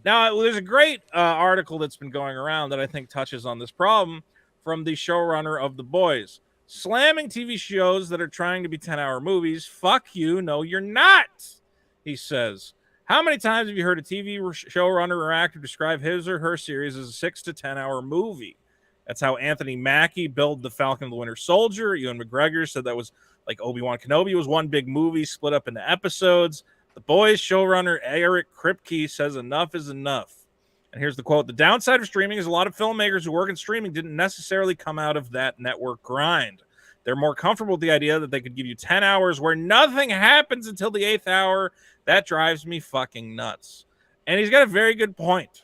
Now, there's a great article that's been going around that I think touches on this problem from the showrunner of The Boys. Slamming TV shows that are trying to be 10-hour movies. Fuck you. No, you're not, he says. How many times have you heard a TV showrunner or actor describe his or her series as a 6 to 10-hour movie? That's how Anthony Mackie billed The Falcon and the Winter Soldier. Ewan McGregor said that was like Obi-Wan Kenobi was one big movie split up into episodes. The Boys showrunner Eric Kripke says enough is enough. And here's the quote. The downside of streaming is a lot of filmmakers who work in streaming didn't necessarily come out of that network grind. They're more comfortable with the idea that they could give you 10 hours where nothing happens until the 8th hour. That drives me fucking nuts. And he's got a very good point.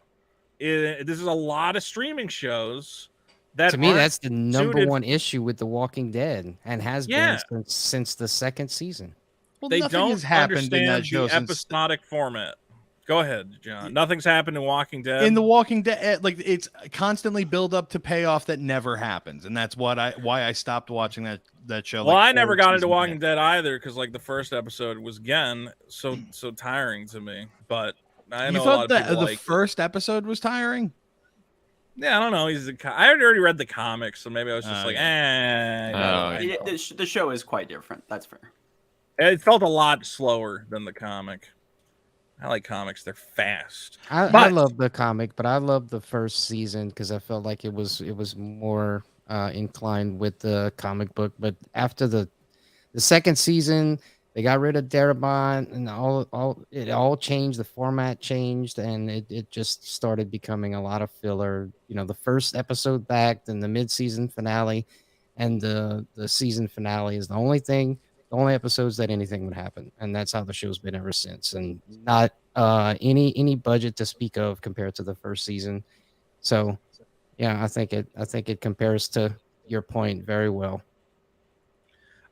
This is a lot of streaming shows that, to me, that's the number one issue with The Walking Dead and has been since the second season. Well, they don't understand the episodic format. Go ahead, John. Nothing's happened in Walking Dead. In The Walking Dead, like it's constantly build up to payoff that never happens, and that's why I stopped watching that show. Well, I never got into Walking Dead either because like the first episode was again so tiring to me. But I know you thought that the first episode was tiring. Yeah, I don't know. I had already read the comics, so maybe I was just the show is quite different. That's fair. It felt a lot slower than the comic. I like comics; they're fast. I love the comic, but I love the first season because I felt like it was more inclined with the comic book. But after the second season, they got rid of Darabont, and it all changed. The format changed, and it just started becoming a lot of filler. You know, the first episode back, then the mid-season finale, and the season finale is the only episodes that anything would happen, and that's how the show's been ever since. And not any budget to speak of compared to the first season. So, yeah, I think it compares to your point very well.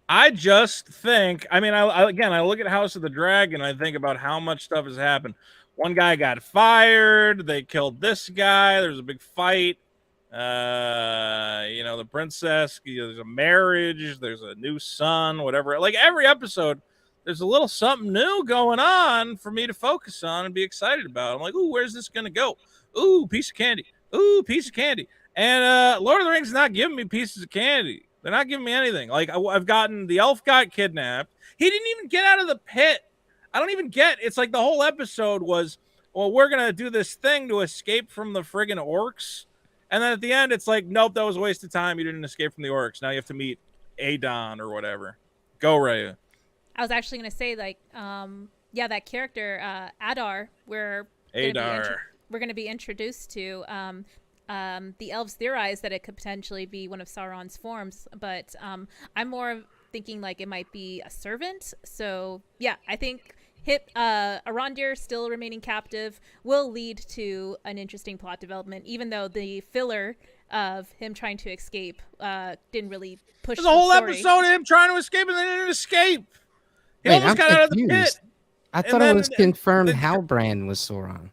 I just think, I mean, I look at House of the Dragon, I think about how much stuff has happened. One guy got fired. They killed this guy. There's a big fight. The princess, there's a marriage, there's a new son, whatever. Like every episode, there's a little something new going on for me to focus on and be excited about. I'm like, ooh, where's this gonna go? Ooh, piece of candy. Ooh, piece of candy. And Lord of the Rings is not giving me pieces of candy. They're not giving me anything. Like I've gotten the elf got kidnapped. He didn't even get out of the pit. I don't even get. It's like the whole episode was, well, we're gonna do this thing to escape from the friggin' orcs. And then at the end, it's like, nope, that was a waste of time. You didn't escape from the orcs. Now you have to meet Adon or whatever. Go, Raya. I was actually going to say, like, that character, Adar, we're going to be introduced to. the elves theorize that it could potentially be one of Sauron's forms, but I'm more thinking like it might be a servant. So yeah, I think Arondir still remaining captive will lead to an interesting plot development, even though the filler of him trying to escape didn't really push There's a whole story. episode of him trying to escape and they didn't escape. He Wait, almost I'm got out of the confused. pit. I And thought it then- was confirmed then- Halbrand was Sauron.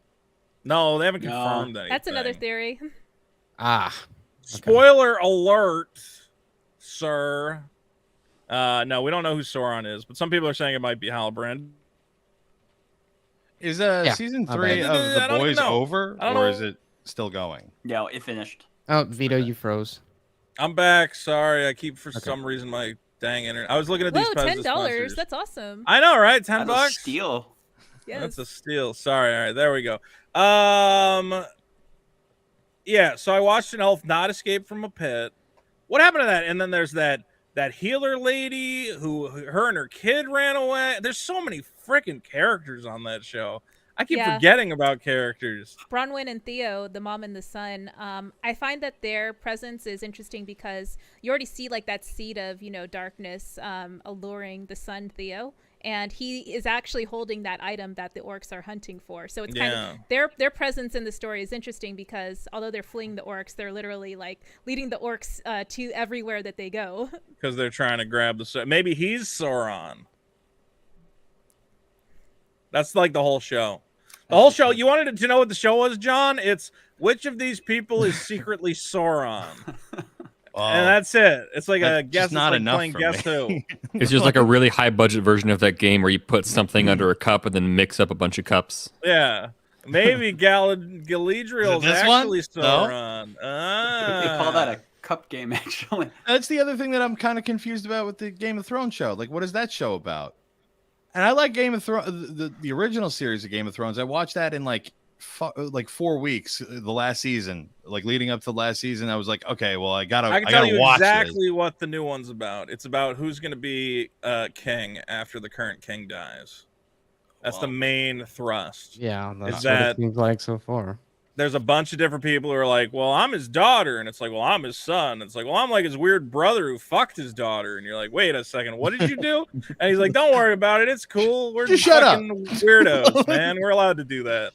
No, they haven't No. confirmed anything. That's another theory. Ah, Spoiler alert, sir. No, we don't know who Sauron is, but some people are saying it might be Halbrand. Is Yeah, season I'll 3 bet. of I The don't Boys know. over, I don't or know. is it still going? Yeah, it finished. oh, Vito, you froze. I'm back. Sorry, I keep for some reason my dang internet. I was looking at these Whoa, Pez $10. dispensers. That's awesome. I know, right? $10 That's a bucks. steal. Yes. That's a steal. Sorry. All right, there we go. Yeah. So I watched an elf not escape from a pit. What happened to that? And then there's that healer lady who her and her kid ran away. There's so many freaking characters on that show. I keep Yeah. forgetting about characters. Bronwyn and Theo, the mom and the son, I find that their presence is interesting because you already see like that seed of, darkness alluring the son Theo, and he is actually holding that item that the orcs are hunting for. So it's kind of their presence in the story is interesting because although they're fleeing the orcs, they're literally like leading the orcs to everywhere that they go. Because they're trying to grab the... Maybe he's Sauron. That's like the whole show. The whole show, you wanted to know what the show was, John? It's which of these people is secretly Sauron. And that's it. It's like a guess. not It's like enough playing for Guess me. Who. It's just like a really high budget version of that game where you put something under a cup and then mix up a bunch of cups. Yeah. Maybe Galadriel is this one? actually No? Sauron. They call that a cup game, actually. That's the other thing that I'm kind of confused about with the Game of Thrones show. Like, what is that show about? And I like Game of Thrones, the original series of Game of Thrones. I watched that in like 4 weeks, the last season, like leading up to the last season. I was like, okay, well, I can tell gotta you watch exactly what the new one's about. It's about who's going to be king after the current king dies. That's the main thrust. Yeah, that's what that- it seems like so far. There's a bunch of different people who are like, well, I'm his daughter. And it's like, well, I'm his son. It's like, well, I'm like his weird brother who fucked his daughter. And you're like, wait a second, what did you do? And he's like, don't worry about it. It's cool. We're Just shut up. fucking weirdos, man. We're allowed to do that.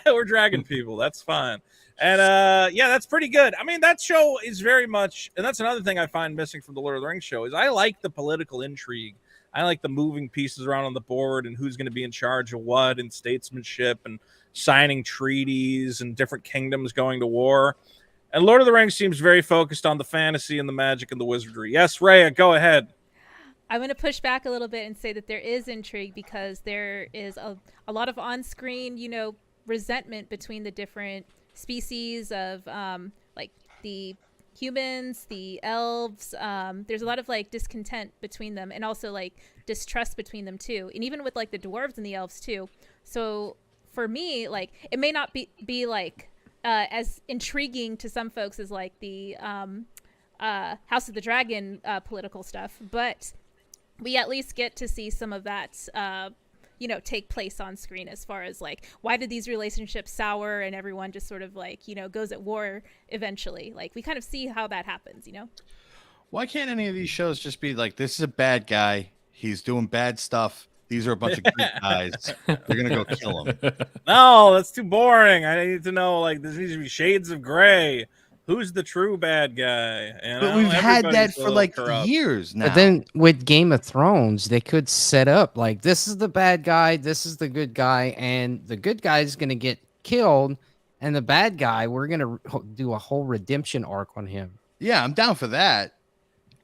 We're dragging people. That's fine. And yeah, that's pretty good. I mean, that show is very much, and that's another thing I find missing from the Lord of the Rings show, is I like the political intrigue. I like the moving pieces around on the board and who's going to be in charge of what, and statesmanship and signing treaties and different kingdoms going to war. And Lord of the Rings seems very focused on the fantasy and the magic and the wizardry. Yes, Rhea, go ahead. I'm going to push back a little bit and say that there is intrigue because there is a lot of on-screen, resentment between the different species of like the humans, the elves. There's a lot of like discontent between them and also like distrust between them too. And even with like the dwarves and the elves too. So for me, like it may not be like as intriguing to some folks as like the House of the Dragon political stuff, but we at least get to see some of that take place on screen as far as like why did these relationships sour and everyone just sort of like goes at war eventually. Like we kind of see how that happens. Why can't any of these shows just be like, this is a bad guy, he's doing bad stuff, these are a bunch of good guys, they're gonna go kill him? No, that's too boring. I need to know, like, there needs to be shades of gray. Who's the true bad guy? But we've had that Everybody's a for little like corrupt. years now. But then with Game of Thrones, they could set up like this is the bad guy, this is the good guy, and the good guy is going to get killed, and the bad guy, we're going to do a whole redemption arc on him. Yeah, I'm down for that.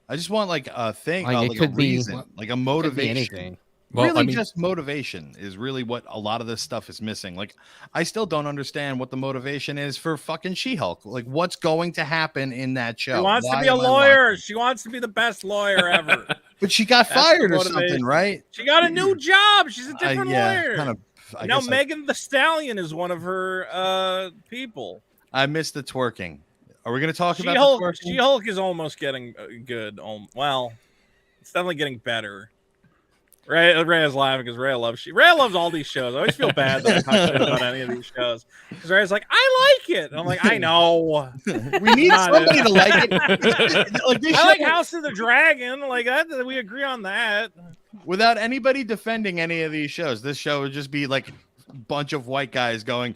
I just want like a thing, Like, it like could a be- reason, like a Could be motivation. anything. Well, really, I mean, just motivation is really what a lot of this stuff is missing. Like, I still don't understand what the motivation is for fucking She-Hulk. Like, what's going to happen in that show? She wants to Why be a am I lawyer. watching? She wants to be the best lawyer ever. But she got That's the fired or motivation. something, right? She got a new job. She's a different lawyer. kind of. I Now guess Megan the Stallion is one of her people. I missed the twerking. Are we going to talk about the She-Hulk, twerking? She-Hulk is almost getting good. Well, it's definitely getting better. Rhea's laughing because Rhea loves all these shows. I always feel bad that I talk shit about any of these shows because Rhea's like, I like it. And I'm like, I know. We need somebody to like it. Like this I like House of the Dragon. Like that, we agree on that. Without anybody defending any of these shows, this show would just be like a bunch of white guys going.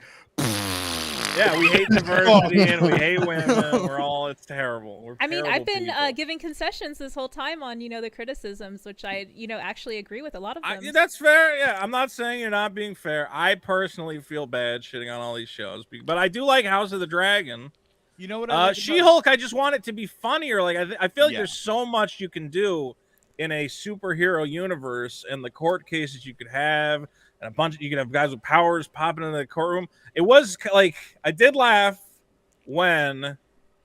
Yeah, we hate diversity and we hate women. We're all, it's terrible. I mean, I've been people. giving concessions this whole time on, the criticisms, which I, actually agree with a lot of them. That's fair. Yeah, I'm not saying you're not being fair. I personally feel bad shitting on all these shows, but I do like House of the Dragon. You know what? I like She-Hulk, I just want it to be funnier. Like I feel like there's so much you can do in a superhero universe, and the court cases you could have. And you could have guys with powers popping into the courtroom. It was like, I did laugh when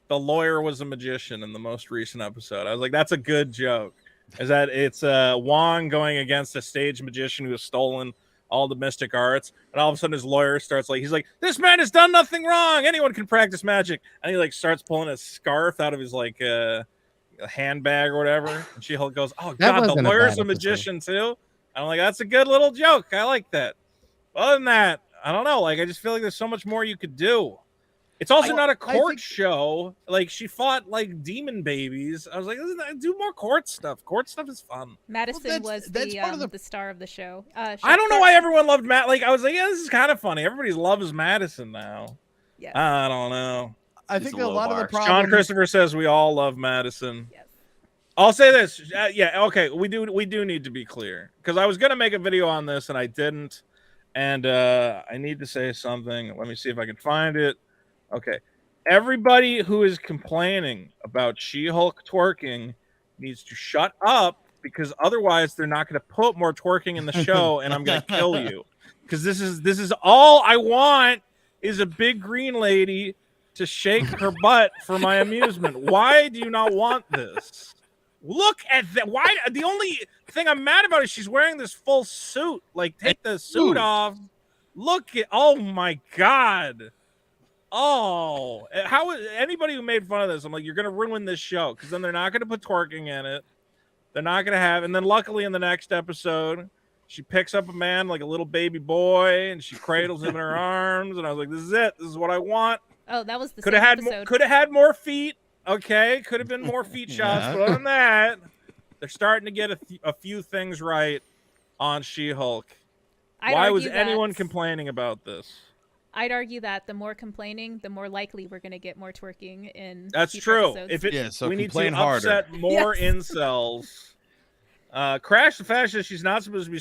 the lawyer was a magician in the most recent episode. I was like, that's a good joke. Is that it's Wong going against a stage magician who has stolen all the mystic arts, and all of a sudden his lawyer starts he's like, this man has done nothing wrong. Anyone can practice magic. And he starts pulling a scarf out of his a handbag or whatever. And She-Hulk goes, oh God, the lawyer's a magician too. I'm like, that's a good little joke. I like that. Other than that, I don't know. I just feel like there's so much more you could do. It's also not a court show. She fought demon babies. I was like, do more court stuff. Court stuff is fun. Madison was the star of the show. I don't know why everyone loved Matt. I was like, yeah, this is kind of funny. Everybody loves Madison now. Yeah. I don't know. I think a lot of the problem. John Christopher says we all love Madison. Yes. I'll say this. Okay. We do need to be clear because I was going to make a video on this and I didn't. And I need to say something. Let me see if I can find it. Okay. Everybody who is complaining about She-Hulk twerking needs to shut up because otherwise they're not going to put more twerking in the show and I'm going to kill you. Because this is all I want is a big green lady to shake her butt for my amusement. Why do you not want this? Look at that. Why? The only thing I'm mad about is she's wearing this full suit. Take the suit off. Look at. Oh my God. Oh, how is anybody who made fun of this? I'm like, you're gonna ruin this show because then they're not gonna put twerking in it. They're not gonna have. And then luckily in the next episode, she picks up a man like a little baby boy and she cradles him in her arms. And I was like, this is it. This is what I want. Oh, that was the could have had more feet. Okay, could have been more feet shots, but other than that, they're starting to get a few things right on She-Hulk. Why was anyone complaining about this? I'd argue that the more complaining, the more likely we're going to get more twerking in. That's true. Episodes. We need to upset more incels. Crash the fascist. She's not supposed to be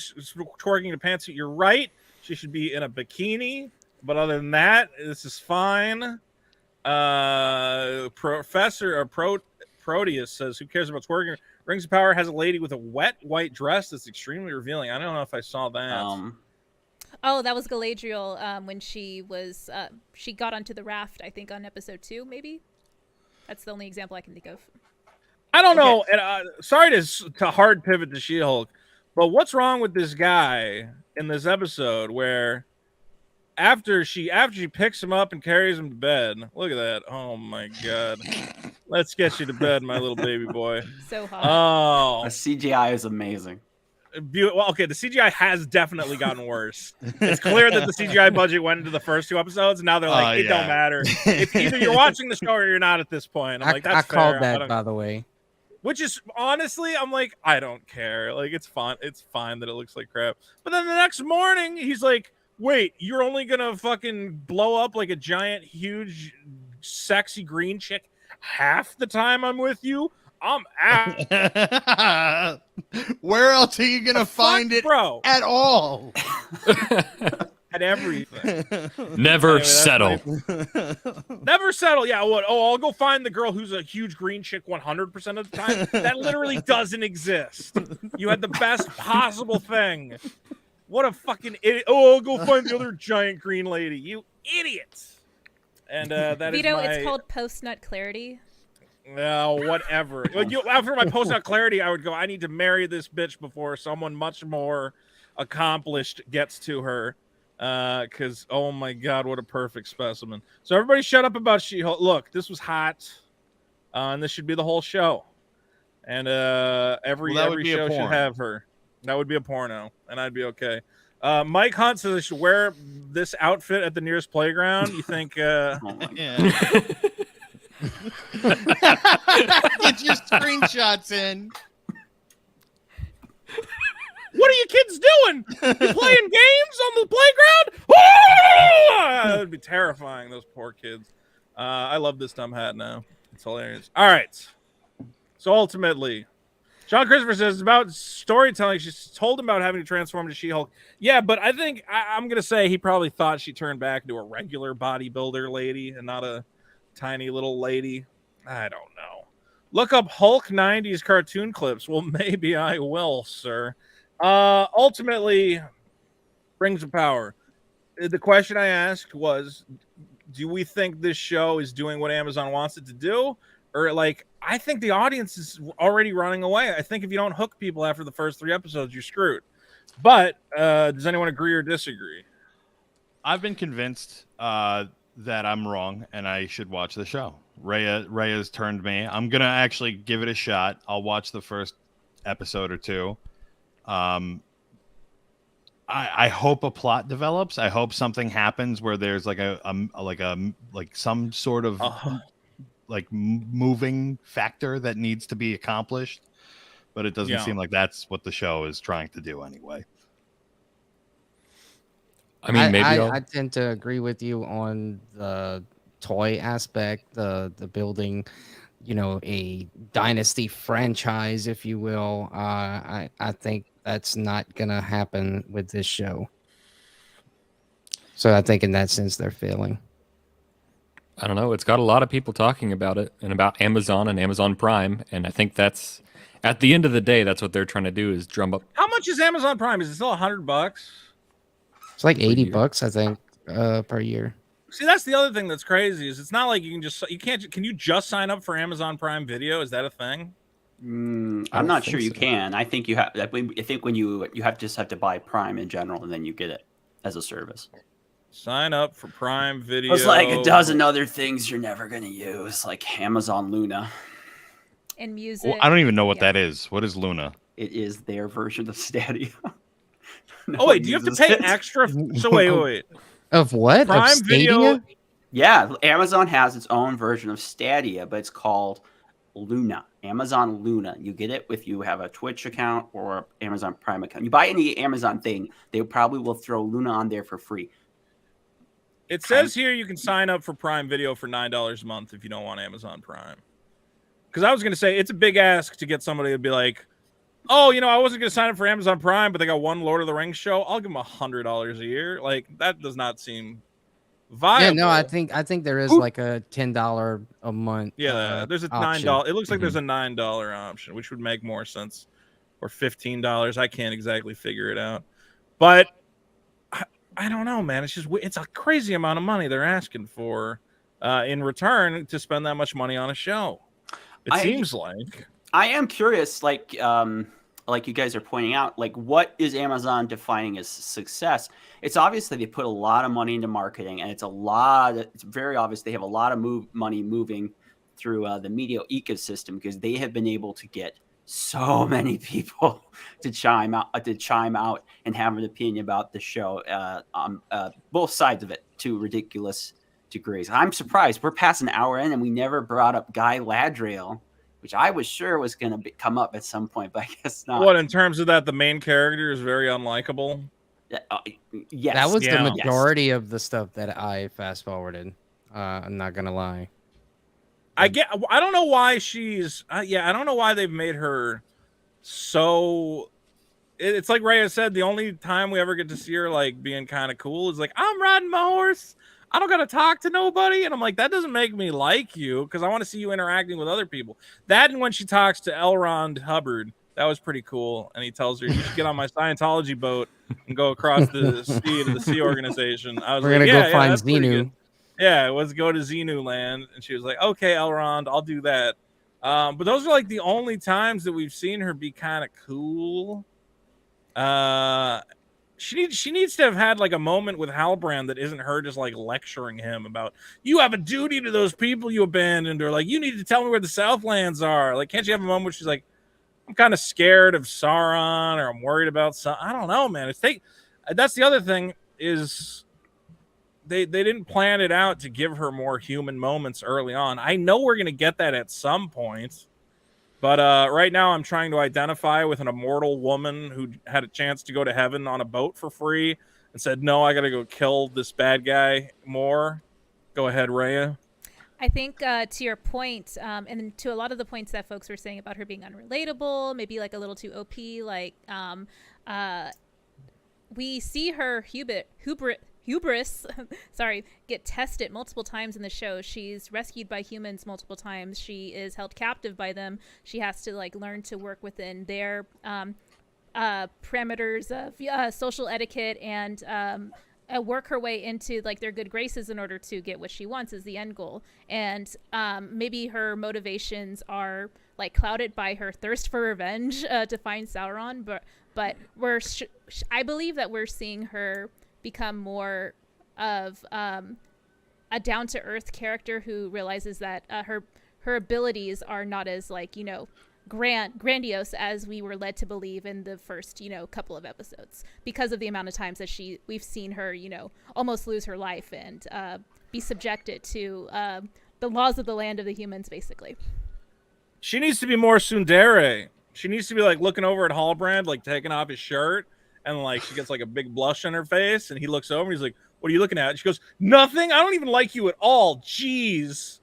twerking in a pantsuit. You're right. She should be in a bikini. But other than that, this is fine. Proteus says, who cares about twerking? Rings of Power has a lady with a wet white dress that's extremely revealing. I don't know if I saw that. Oh, that was Galadriel when she was she got onto the raft, I think on episode 2, maybe. That's the only example I can think of. I don't know. And sorry to hard pivot to She-Hulk, but what's wrong with this guy in this episode where after she picks him up and carries him to bed, look at that. Oh my God. Let's get you to bed, my little baby boy. So hot. Oh. The CGI is amazing. Well, okay, the CGI has definitely gotten worse. It's clear that the CGI budget went into the first 2 episodes, and now they're like, it don't matter. If either you're watching the show or you're not at this point. I'm like, that's fair. I called that, by the way. Which is, honestly, I'm like, I don't care. It's fine. It's fine that it looks like crap. But then the next morning, he's like, wait, you're only gonna fucking blow up like a giant, huge, sexy green chick half the time I'm with you? I'm out. Where else are you gonna find it, bro? At all? At everything. Never settle. Never settle. Yeah. What? Oh, I'll go find the girl who's a huge green chick 100% of the time. That literally doesn't exist. You had the best possible thing. What a fucking idiot. Oh, I'll go find the other giant green lady. You idiots. And that Vito, is it's called post-nut clarity. No, whatever. After my post-nut clarity, I would go, I need to marry this bitch before someone much more accomplished gets to her. Because, oh my God, what a perfect specimen. So everybody shut up about She-Hulk. Look, this was hot. And this should be the whole show. And every show should have her. That would be a porno, and I'd be okay. Mike Hunt says I should wear this outfit at the nearest playground. You think? Oh my God. Yeah. Get your screenshots in. What are you kids doing? You playing games on the playground? That would be terrifying. Those poor kids. I love this dumb hat now. It's hilarious. All right. So ultimately, John Christopher says it's about storytelling. She told him about having to transform to She-Hulk. Yeah, but I think I'm going to say he probably thought she turned back into a regular bodybuilder lady and not a tiny little lady. I don't know. Look up Hulk 90s cartoon clips. Well, maybe I will, sir. Ultimately, Rings of Power. The question I asked was, do we think this show is doing what Amazon wants it to do? Or like, I think the audience is already running away. I think if you don't hook people after the first 3 episodes, you're screwed. But does anyone agree or disagree? I've been convinced that I'm wrong and I should watch the show. Rhea's turned me. I'm gonna actually give it a shot. I'll watch the first episode or 2. I hope a plot develops. I hope something happens where there's like some sort of moving factor that needs to be accomplished, but it doesn't seem like that's what the show is trying to do anyway. I mean, maybe I tend to agree with you on the toy aspect, the building, a dynasty franchise, if you will. I think that's not gonna happen with this show. So I think in that sense they're failing. I don't know. It's got a lot of people talking about it and about Amazon and Amazon Prime, and I think that's at the end of the day, that's what they're trying to do is drum up. How much is Amazon Prime? Is it still $100? It's like $80, I think, per year. See, that's the other thing that's crazy is it's not like can you just sign up for Amazon Prime Video? Is that a thing? I'm not sure you can. I think you have. I think when you just have to buy Prime in general, and then you get it as a service. Sign up for Prime Video. It's like a dozen other things you're never going to use, like Amazon Luna. And music. Well, I don't even know what that is. What is Luna? It is their version of Stadia. Oh wait, do you have to pay extra? So wait. Of what? Prime of Stadia? Video? Yeah, Amazon has its own version of Stadia, but it's called Luna. Amazon Luna. You get it if you have a Twitch account or Amazon Prime account. You buy any Amazon thing, they probably will throw Luna on there for free. It says here you can sign up for Prime Video for $9 a month if you don't want Amazon Prime. Because I was going to say, it's a big ask to get somebody to be like, oh, I wasn't going to sign up for Amazon Prime, but they got one Lord of the Rings show. I'll give them $100 a year. Like, that does not seem viable. Yeah, no, I think there is like a $10 a month. Yeah, there's a $9. It looks like there's a $9 option, which would make more sense. Or $15. I can't exactly figure it out. But I don't know, man. It's a crazy amount of money they're asking for in return to spend that much money on a show. It seems like. I am curious, like you guys are pointing out, like what is Amazon defining as success? It's obvious that they put a lot of money into marketing, and it's very obvious they have a lot of money moving through the media ecosystem because they have been able to get so many people to chime out and have an opinion about the show on both sides of it to ridiculous degrees. I'm surprised we're past an hour in and we never brought up Guy Ladriel, which I was sure was going to come up at some point, but I guess not. What, in terms of that, the main character is very unlikable? Yes. That was the majority of the stuff that I fast forwarded. I'm not going to lie. I don't know why she's. I don't know why they've made her so. It's like Rhea said. The only time we ever get to see her like being kind of cool is like, I'm riding my horse. I don't gotta talk to nobody, and I'm like, that doesn't make me like you because I want to see you interacting with other people. That and when she talks to L. Ron Hubbard, that was pretty cool. And he tells her, "You should get on my Scientology boat and go across the sea to the Sea Organization." I was We're like, gonna go find Xenu. Yeah, let's go to Xenu land. And she was like, okay, Elrond, I'll do that. But those are like the only times that we've seen her be kind of cool. She needs to have had like a moment with Halbrand that isn't her just like lecturing him about, you have a duty to those people you abandoned, or like, you need to tell me where the Southlands are. Like, can't you have a moment where she's like, I'm kind of scared of Sauron, or I'm worried about I don't know, man. That's the other thing is they didn't plan it out to give her more human moments early on. I know we're gonna get that at some point, but right now I'm trying to identify with an immortal woman who had a chance to go to heaven on a boat for free and said, "No, I gotta go kill this bad guy more." Go ahead, Rhea. I think to your point, and to a lot of the points that folks were saying about her being unrelatable, maybe like a little too OP, like we see her hubris sorry, get tested multiple times in the show. She's rescued by humans multiple times. She is held captive by them. She has to like learn to work within their parameters of social etiquette and work her way into like their good graces in order to get what she wants is the end goal. And maybe her motivations are like clouded by her thirst for revenge to find Sauron, but I believe that we're seeing her become more of a down-to-earth character who realizes that her abilities are not as like, you know, grandiose as we were led to believe in the first, you know, couple of episodes, because of the amount of times that we've seen her, you know, almost lose her life and be subjected to the laws of the land of the humans, basically. She needs to be more tsundere. She needs to be like looking over at Hallbrand, like taking off his shirt, and like she gets like a big blush on her face, and he looks over and he's like, "What are you looking at?" And she goes, "Nothing. I don't even like you at all. Jeez."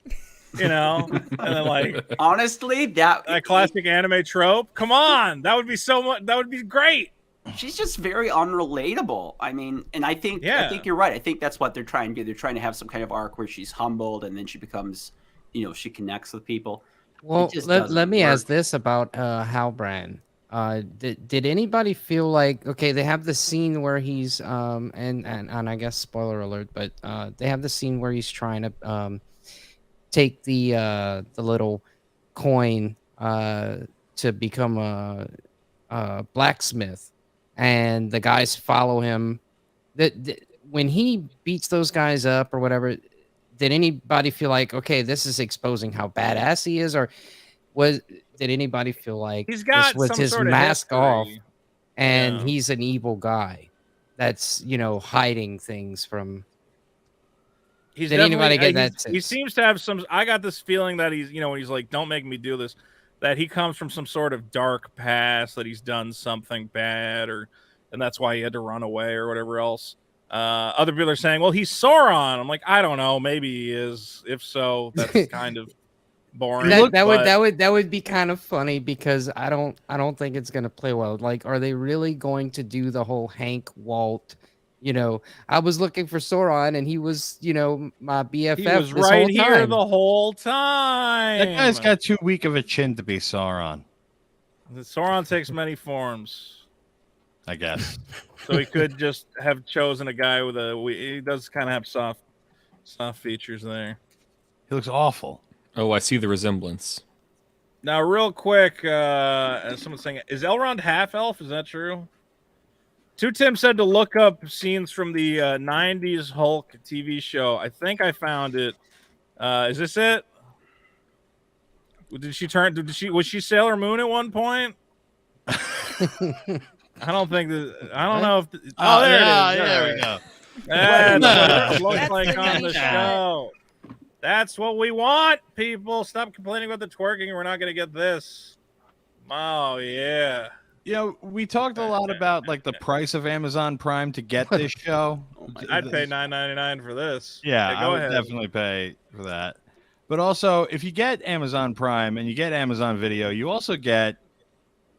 You know, and then like honestly, that classic anime trope. Come on, that would be so much. That would be great. She's just very unrelatable. I mean, and I think you're right. I think that's what they're trying to do. They're trying to have some kind of arc where she's humbled and then she becomes, you know, she connects with people. Well, let me ask this about Halbrand. Did anybody feel like, okay, they have the scene where he's and I guess spoiler alert, but they have the scene where he's trying to take the little coin to become a blacksmith, and the guys follow him. When he beats those guys up or whatever, did anybody feel like, okay, this is exposing how badass he is, or did anybody feel like he's got this was some his sort of mask history off and he's an evil guy that's, you know, hiding things from? Did anybody get that sense? He seems to have some. I got this feeling that he's, you know, when he's like, "Don't make me do this," that he comes from some sort of dark past, that he's done something bad, and that's why he had to run away or whatever else. Other people are saying, "Well, he's Sauron." I'm like, I don't know. Maybe he is. If so, that's kind of boring. That would be kind of funny, because I don't think it's gonna play well. Like, are they really going to do the whole Hank Walt? You know, I was looking for Sauron, and he was, you know, my BFF. He was right here the whole time. That guy's got too weak of a chin to be Sauron. Sauron takes many forms, I guess. So he could just have chosen a guy with he does kind of have soft features there. He looks awful. Oh, I see the resemblance. Now, real quick, someone's saying, is Elrond half elf? Is that true? Two Tim said to look up scenes from the 90s Hulk TV show. I think I found it. Is this it? Was she Sailor Moon at one point? I don't think that. I don't know if. There it is. There we go. That's what it looks like on the show. That's what we want, people. Stop complaining about the twerking. We're not going to get this. Oh, yeah. You know, we talked a lot about like the price of Amazon Prime to get this show. I'd pay $9.99 for this. Yeah, I would definitely pay for that. But also, if you get Amazon Prime and you get Amazon Video, you also get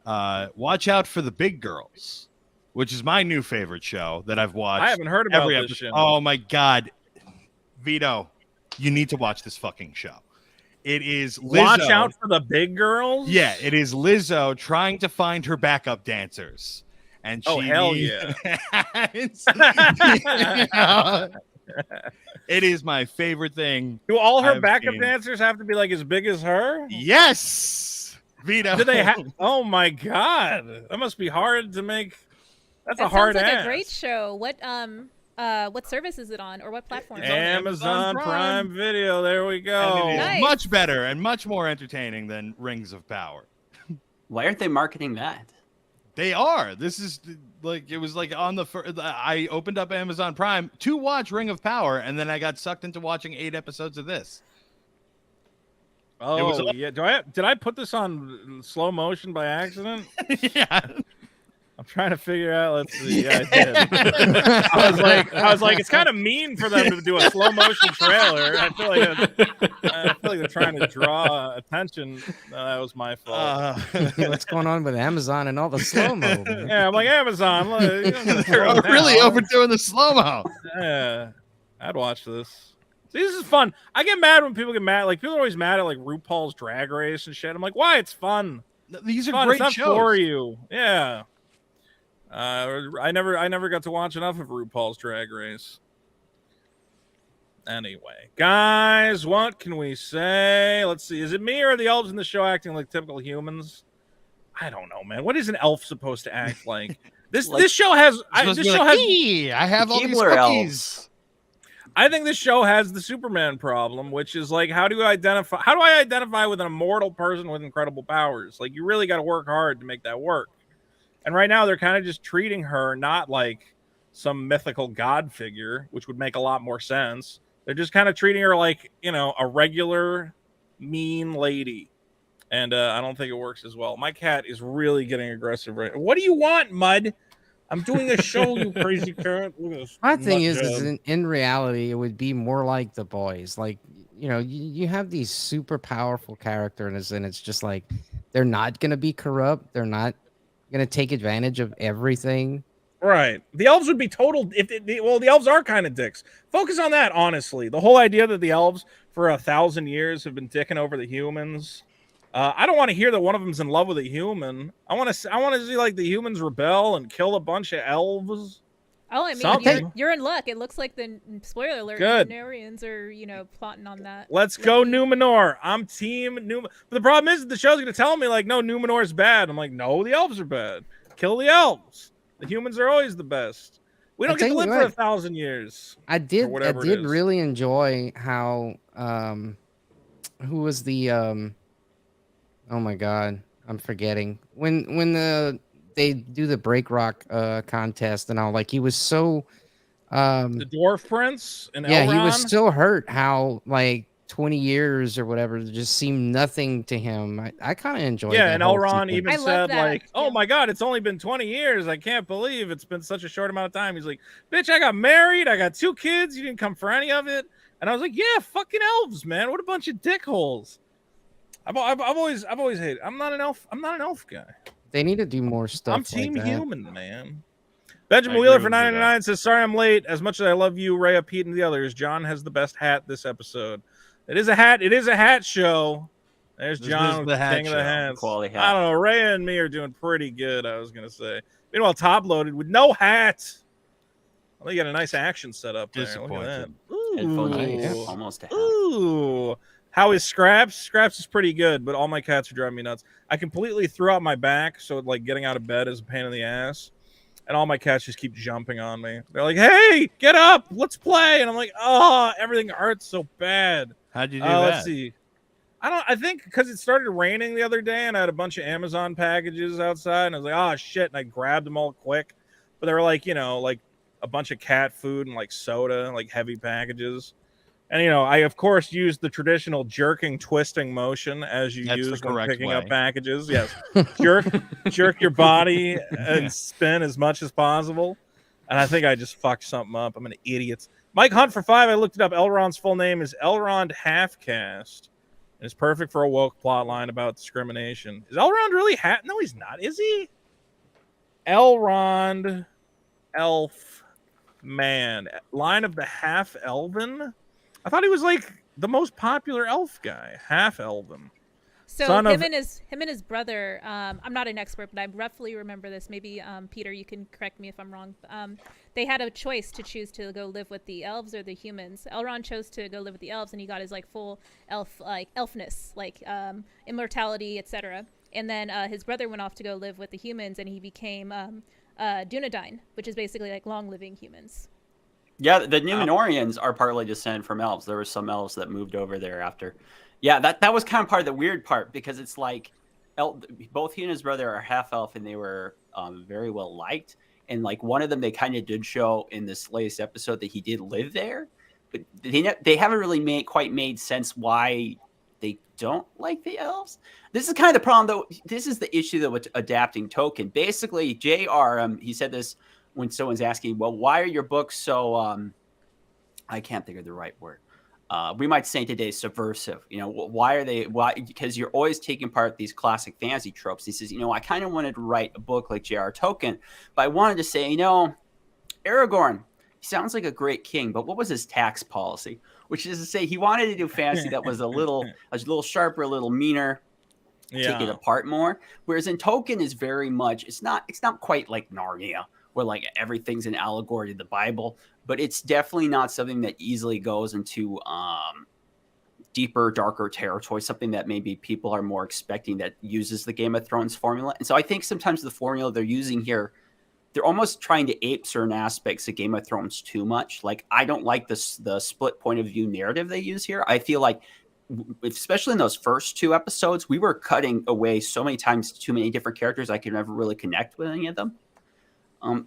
Watch Out for the Big Girls, which is my new favorite show that I've watched. I haven't heard about this show. Oh my God, Vito, you need to watch this fucking show. It is Lizzo. Watch Out for the Big Girls? Yeah, it is Lizzo trying to find her backup dancers. And she hell yeah. It is my favorite thing. Do all her backup dancers have to be like as big as her? Yes. Vito. Do they have? Oh my God. That must be hard to make. That's a hard sounds like ass. A great show. What service is it on, or what platform? Amazon Prime Video. There we go. And it is much better and much more entertaining than Rings of Power. Why aren't they marketing that? They are. This is like, it was like on the I opened up Amazon Prime to watch Ring of Power, and then I got sucked into watching 8 episodes of this. Oh, yeah. Did I put this on slow motion by accident? Yeah. I'm trying to figure out. Let's see. Yeah, I did. I was like, it's kind of mean for them to do a slow motion trailer. I feel like they're trying to draw attention. No, that was my fault. What's going on with Amazon and all the slow mo? Yeah, I'm like, Amazon. They're really overdoing the slow mo. Yeah, I'd watch this. See, this is fun. I get mad when people get mad. Like, people are always mad at like RuPaul's Drag Race and shit. I'm like, why? It's fun. These are fun. great It's not shows for you. Yeah. I never got to watch enough of RuPaul's Drag Race. Anyway, guys, what can we say? Let's see. Is it me or are the elves in the show acting like typical humans? I don't know, man. What is an elf supposed to act like? This show has. I have all these cookies. Elves. I think this show has the Superman problem, which is like, how do I identify with an immortal person with incredible powers? Like, you really got to work hard to make that work. And right now, they're kind of just treating her not like some mythical god figure, which would make a lot more sense. They're just kind of treating her like, a regular mean lady. And I don't think it works as well. My cat is really getting aggressive right now. What do you want, Mud? I'm doing a show, you crazy cat. Look at this. My thing is in reality, it would be more like The Boys. Like, you have these super powerful characters, and it's just like, they're not going to be corrupt. They're not going to take advantage of everything. Right. The elves would be total. The elves are kind of dicks. Focus on that, honestly. The whole idea that the elves for 1,000 years have been dicking over the humans. I don't want to hear that one of them's in love with a human. I want to see like the humans rebel and kill a bunch of elves. Oh, I mean, you're in luck. It looks like the spoiler alert. Good. Numenorians are, plotting on that. Let's go Numenor. I'm team Numenor. But the problem is the show's going to tell me like, no, Numenor's bad. I'm like, no, the elves are bad. Kill the elves. The humans are always the best. We don't get to live for 1,000 years. I did really enjoy how who was the oh my god, I'm forgetting. When they do the break rock contest and all, like, he was so the dwarf prince and yeah, Elrond? he was still hurt how like 20 years or whatever just seemed nothing to him. I kind of enjoyed that. Yeah, and Elrond even said like, yeah. oh my god, it's only been 20 years. I can't believe it's been such a short amount of time. He's like, bitch, I got married, I got 2 kids, you didn't come for any of it. And I was like, yeah, fucking elves, man. What a bunch of dickholes. I've always hated. I'm not an elf guy. They need to do more stuff. I'm team like that. human, man. Benjamin Wheeler for 99 says, sorry I'm late. As much as I love you, Rhea, Pete, and the others, John has the best hat this episode. It is a hat show. There's John with the king of the hats. Quality hat. I don't know. Rhea and me are doing pretty good, I was gonna say. Meanwhile, top loaded with no hat. Well, you got a nice action set up there. Look at that. Ooh. Almost a hat. Ooh. How is Scraps? Scraps is pretty good, but all my cats are driving me nuts. I completely threw out my back, so like getting out of bed is a pain in the ass. And all my cats just keep jumping on me. They're like, hey, get up, let's play. And I'm like, oh, everything hurts so bad. How'd you do that? Let's see. I think because it started raining the other day and I had a bunch of Amazon packages outside and I was like, oh shit. And I grabbed them all quick. But they were like, like a bunch of cat food and like soda, like heavy packages. And, I, of course, used the traditional jerking, twisting motion as you use when picking up packages. Yes. jerk your body and spin as much as possible. And I think I just fucked something up. I'm an idiot. Mike Hunt for 5. I looked it up. Elrond's full name is Elrond Halfcast. And it's perfect for a woke plot line about discrimination. Is Elrond really half? No, he's not. Is he? Elrond Elf Man. Line of the Half Elven? I thought he was like the most popular elf guy, half elven. So him and his brother. I'm not an expert, but I roughly remember this. Maybe Peter, you can correct me if I'm wrong. They had a choice to choose to go live with the elves or the humans. Elrond chose to go live with the elves, and he got his like full elfness, like immortality, etc. And then his brother went off to go live with the humans, and he became Dunedain, which is basically like long living humans. Yeah, the Numenorians are partly descended from elves. There were some elves that moved over there after. Yeah, that was kind of part of the weird part because it's like both he and his brother are half elf, and they were very well liked. And like one of them, they kind of did show in this latest episode that he did live there, but they haven't really quite made sense why they don't like the elves. This is kind of the problem, though. This is the issue though with adapting Tolkien. Basically, J.R. He said this when someone's asking, well, why are your books so I can't think of the right word. We might say today subversive. You know, why are they? Why? Because you're always taking part these classic fantasy tropes. He says, you know, I kind of wanted to write a book like J.R. Tolkien, but I wanted to say, you know, Aragorn, he sounds like a great king, but what was his tax policy? Which is to say, he wanted to do fantasy that was a little sharper, a little meaner, take it apart more. Whereas in Tolkien is very much, it's not quite like Narnia, where like everything's an allegory to the Bible, but it's definitely not something that easily goes into deeper, darker territory, something that maybe people are more expecting that uses the Game of Thrones formula. And so I think sometimes the formula they're using here, they're almost trying to ape certain aspects of Game of Thrones too much. Like, I don't like the split point of view narrative they use here. I feel like, especially in those first 2 episodes, we were cutting away so many times too many different characters. I could never really connect with any of them. I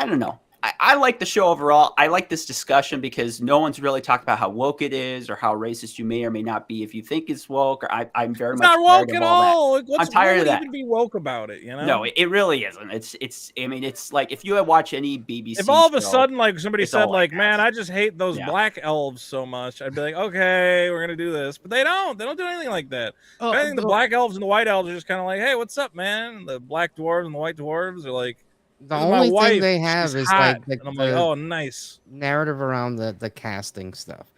don't know. I like the show overall. I like this discussion because no one's really talked about how woke it is or how racist you may or may not be if you think it's woke. Or I'm very much not woke at all. I'm tired of that. Even be woke about it, you know? No, it really isn't. It's. I mean, it's like if you had watched any BBC. If all of a sudden, like somebody said, like, that. man, I just hate those black elves so much, I'd be like, okay, we're gonna do this. But they don't. They don't do anything like that. I think the black elves and the white elves are just kind of like, hey, what's up, man? The black dwarves and the white dwarves are like. The only thing they have is hot. like, and I'm like, oh, nice narrative around the casting stuff.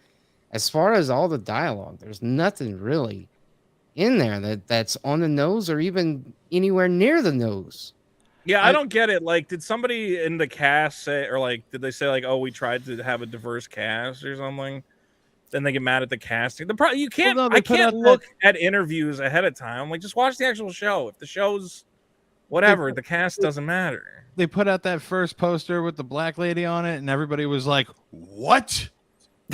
As far as all the dialogue, there's nothing really in there that's on the nose or even anywhere near the nose. Yeah, I don't get it. Like, did somebody in the cast say, or like, did they say like, oh, we tried to have a diverse cast or something? Then they get mad at the casting. You can't. Well, no, I can't look at interviews ahead of time. Like, just watch the actual show. If the show's whatever, the cast doesn't matter. They put out that first poster with the black lady on it, and everybody was like, "What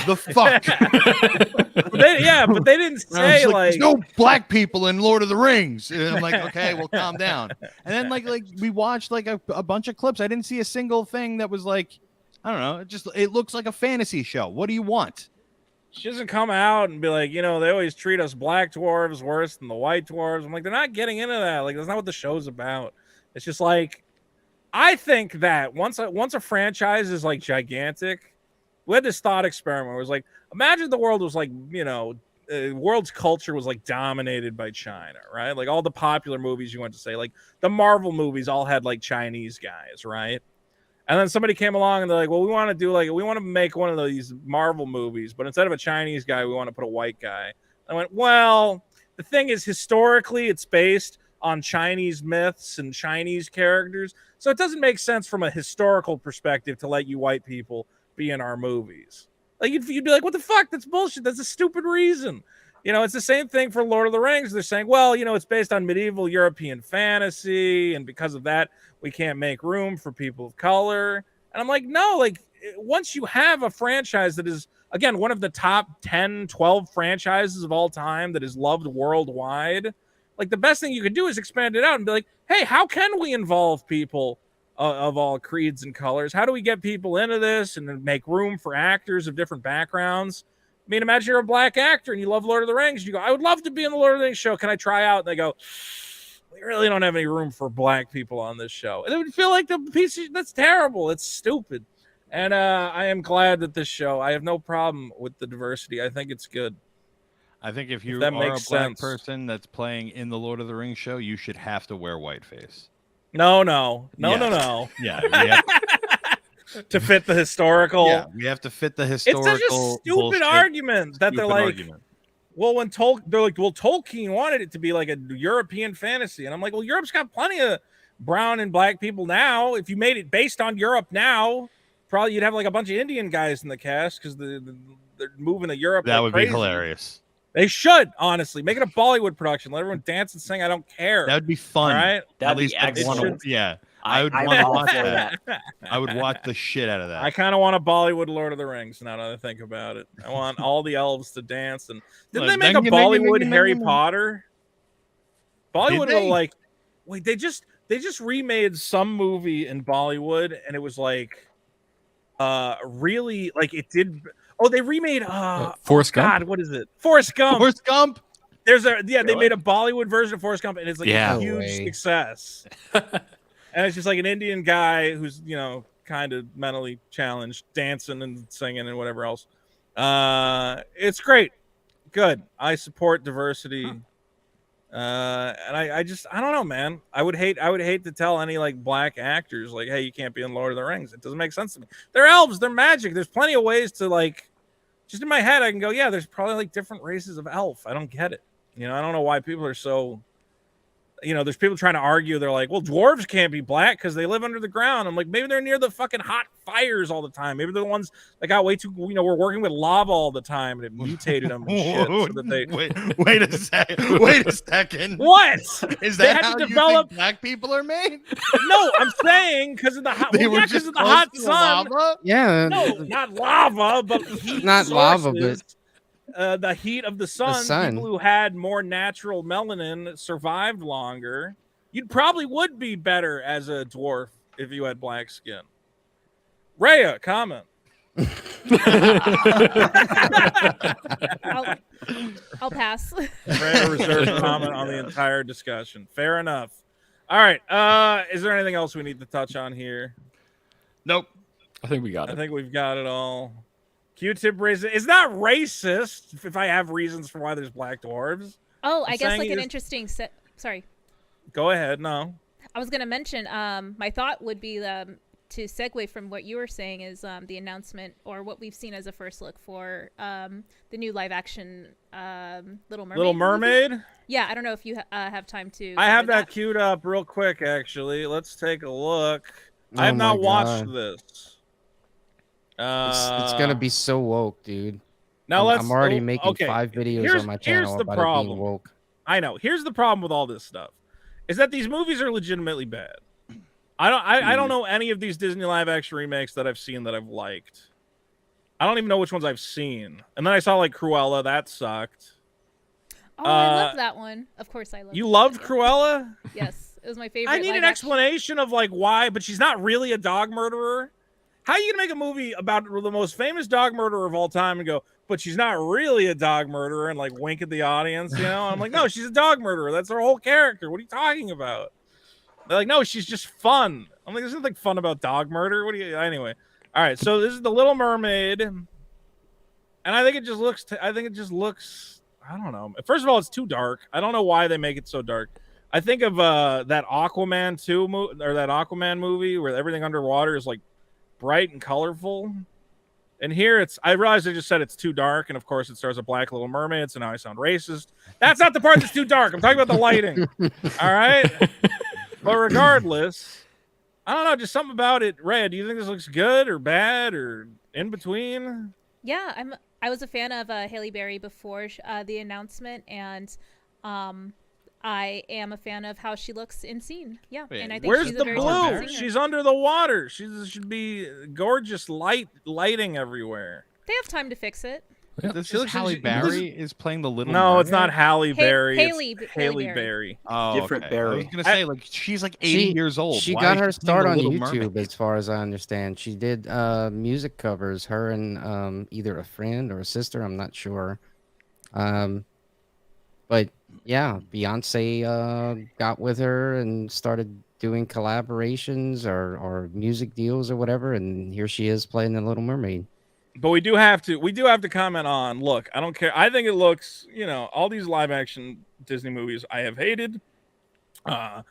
the fuck?" But they didn't say like, "There's no black people in Lord of the Rings." And I'm like, "Okay, well, calm down." And then like we watched like a bunch of clips. I didn't see a single thing that was like, I don't know. It looks like a fantasy show. What do you want? She doesn't come out and be like, you know, they always treat us black dwarves worse than the white dwarves. I'm like, they're not getting into that. Like, that's not what the show's about. It's just like, I think that once a franchise is like gigantic, we had this thought experiment where it was like, imagine the world was like, you know, world's culture was like dominated by China, right? Like all the popular movies you went to say, like the Marvel movies all had like Chinese guys, right? And then somebody came along and they're like, well, we want to make one of these Marvel movies, but instead of a Chinese guy, we want to put a white guy. I went, well, the thing is, historically, it's based on Chinese myths and Chinese characters. So it doesn't make sense from a historical perspective to let you white people be in our movies. Like you'd be like, what the fuck? That's bullshit. That's a stupid reason. You know, it's the same thing for Lord of the Rings. They're saying, well, you know, it's based on medieval European fantasy, and because of that, we can't make room for people of color. And I'm like, no, like once you have a franchise that is, again, one of the top 10, 12 franchises of all time that is loved worldwide, like the best thing you could do is expand it out and be like, hey, how can we involve people of all creeds and colors? How do we get people into this and make room for actors of different backgrounds? I mean, imagine you're a black actor and you love Lord of the Rings. You go, I would love to be in the Lord of the Rings show. Can I try out? And they go, we really don't have any room for black people on this show. And it would feel like the piece of, that's terrible. It's stupid. And I am glad that this show, I have no problem with the diversity. I think it's good. I think if you are a black person that's playing in the Lord of the Rings show, you should have to wear whiteface. No. Yeah. To fit the historical. Yeah, we have to fit the historical. It's such a stupid argument that they're like, well, they're like, well, Tolkien wanted it to be like a European fantasy. And I'm like, well, Europe's got plenty of brown and black people now. If you made it based on Europe now, probably you'd have like a bunch of Indian guys in the cast because they're moving to Europe. That would be hilarious. They should, honestly. Make it a Bollywood production. Let everyone dance and sing. I don't care. That would be fun. Right? At least I want to. Yeah. I would want to watch that. I would watch the shit out of that. I kind of want a Bollywood Lord of the Rings now that I think about it. I want all the elves to dance. And didn't they make a Bollywood Harry Potter? Bollywood Did they? will like, wait, they just remade some movie in Bollywood, and it was like, really like it did. Oh, they remade Forrest Gump? God, what is it? Forrest Gump. Forrest Gump. There's a they Really? made a Bollywood version of Forrest Gump, and it's like Yeah. a No huge way. success. And it's just like an Indian guy who's kind of mentally challenged, dancing and singing and whatever else. It's great, good. I support diversity. And I don't know, man. I would hate to tell any like black actors like, hey, you can't be in Lord of the Rings. It doesn't make sense to me. They're elves, they're magic. There's plenty of ways to like, just in my head I can go, yeah, there's probably like different races of elf. I don't get it. I don't know why people are so, there's people trying to argue. They're like, well, dwarves can't be black because they live under the ground. I'm like, maybe they're near the fucking hot fires all the time. Maybe they're the ones that got way too, we're working with lava all the time and it mutated them and shit. So that they... Wait a second. Wait a second. What? Is They that had how to you develop- think black people are made? No, I'm saying because of the hot, They were because just of the hot close to sun. lava? Yeah. No, not lava, but heat. Not lava, sources. The heat of the sun. People who had more natural melanin survived longer. You probably would be better as a dwarf if you had black skin. Rhea, comment. I'll pass. Rhea reserved comment on the entire discussion. Fair enough. All right. Is there anything else we need to touch on here? Nope. I think we got it. I think we've got it all. Q-tip racist. It's not racist if I have reasons for why there's black dwarves. Oh, I I'm guess saying like an you're- interesting sorry. Go ahead. No. I was going to mention, my thought would be to segue from what you were saying is the announcement or what we've seen as a first look for the new live action Little Mermaid. Little Mermaid? Movie. Yeah, I don't know if you have time to. I have that queued up real quick, actually. Let's take a look. I have Oh not my watched God. this. It's gonna be so woke, dude. Now I'm already making 5 videos on my channel Here's the about it problem. being woke. I know. Here's the problem with all this stuff, is that these movies are legitimately bad. I don't know any of these Disney live action remakes that I've seen that I've liked. I don't even know which ones I've seen. And then I saw like Cruella, that sucked. Oh, I love that one. Of course, I love. You loved Cruella? Yes, it was my favorite. I need an explanation of like why, but she's not really a dog murderer. How are you gonna make a movie about the most famous dog murderer of all time and go, but she's not really a dog murderer, and like wink at the audience, I'm like, no, she's a dog murderer. That's her whole character. What are you talking about? They're like, no, she's just fun. I'm like, there's nothing fun about dog murder. What do you? Anyway, all right. So this is the Little Mermaid, and I think it just looks. I don't know. First of all, it's too dark. I don't know why they make it so dark. I think of that Aquaman 2 or that Aquaman movie where everything underwater is like bright and colorful. And here I realized I just said it's too dark, and of course it stars a black Little Mermaid, so now I sound racist. That's not the part that's too dark. I'm talking about the lighting. All right. But regardless, I don't know, just something about it. Red, do you think this looks good or bad or in between? Yeah, I was a fan of Halle Berry before the announcement, and I am a fan of how she looks in scene. Yeah, Wait, and I think Where's she's the a very blue? talented singer. She's under the water. She should be gorgeous lighting everywhere. They have time to fix it. This She is looks like Halle she- Berry is playing the Little No, Mermaid? it's not Halle Berry. Haley Haley Berry. Berry. Oh, Different okay. I was Berry. gonna say, like, she's like 80 years old. She Why got is her she playing start the on Little YouTube, Mermaid? as far as I understand. She did music covers. Her and either a friend or a sister, I'm not sure. But yeah, Beyonce got with her and started doing collaborations or music deals or whatever, and here she is playing the Little Mermaid. But we do have to comment on. Look, I don't care. I think it looks, all these live action Disney movies I have hated. I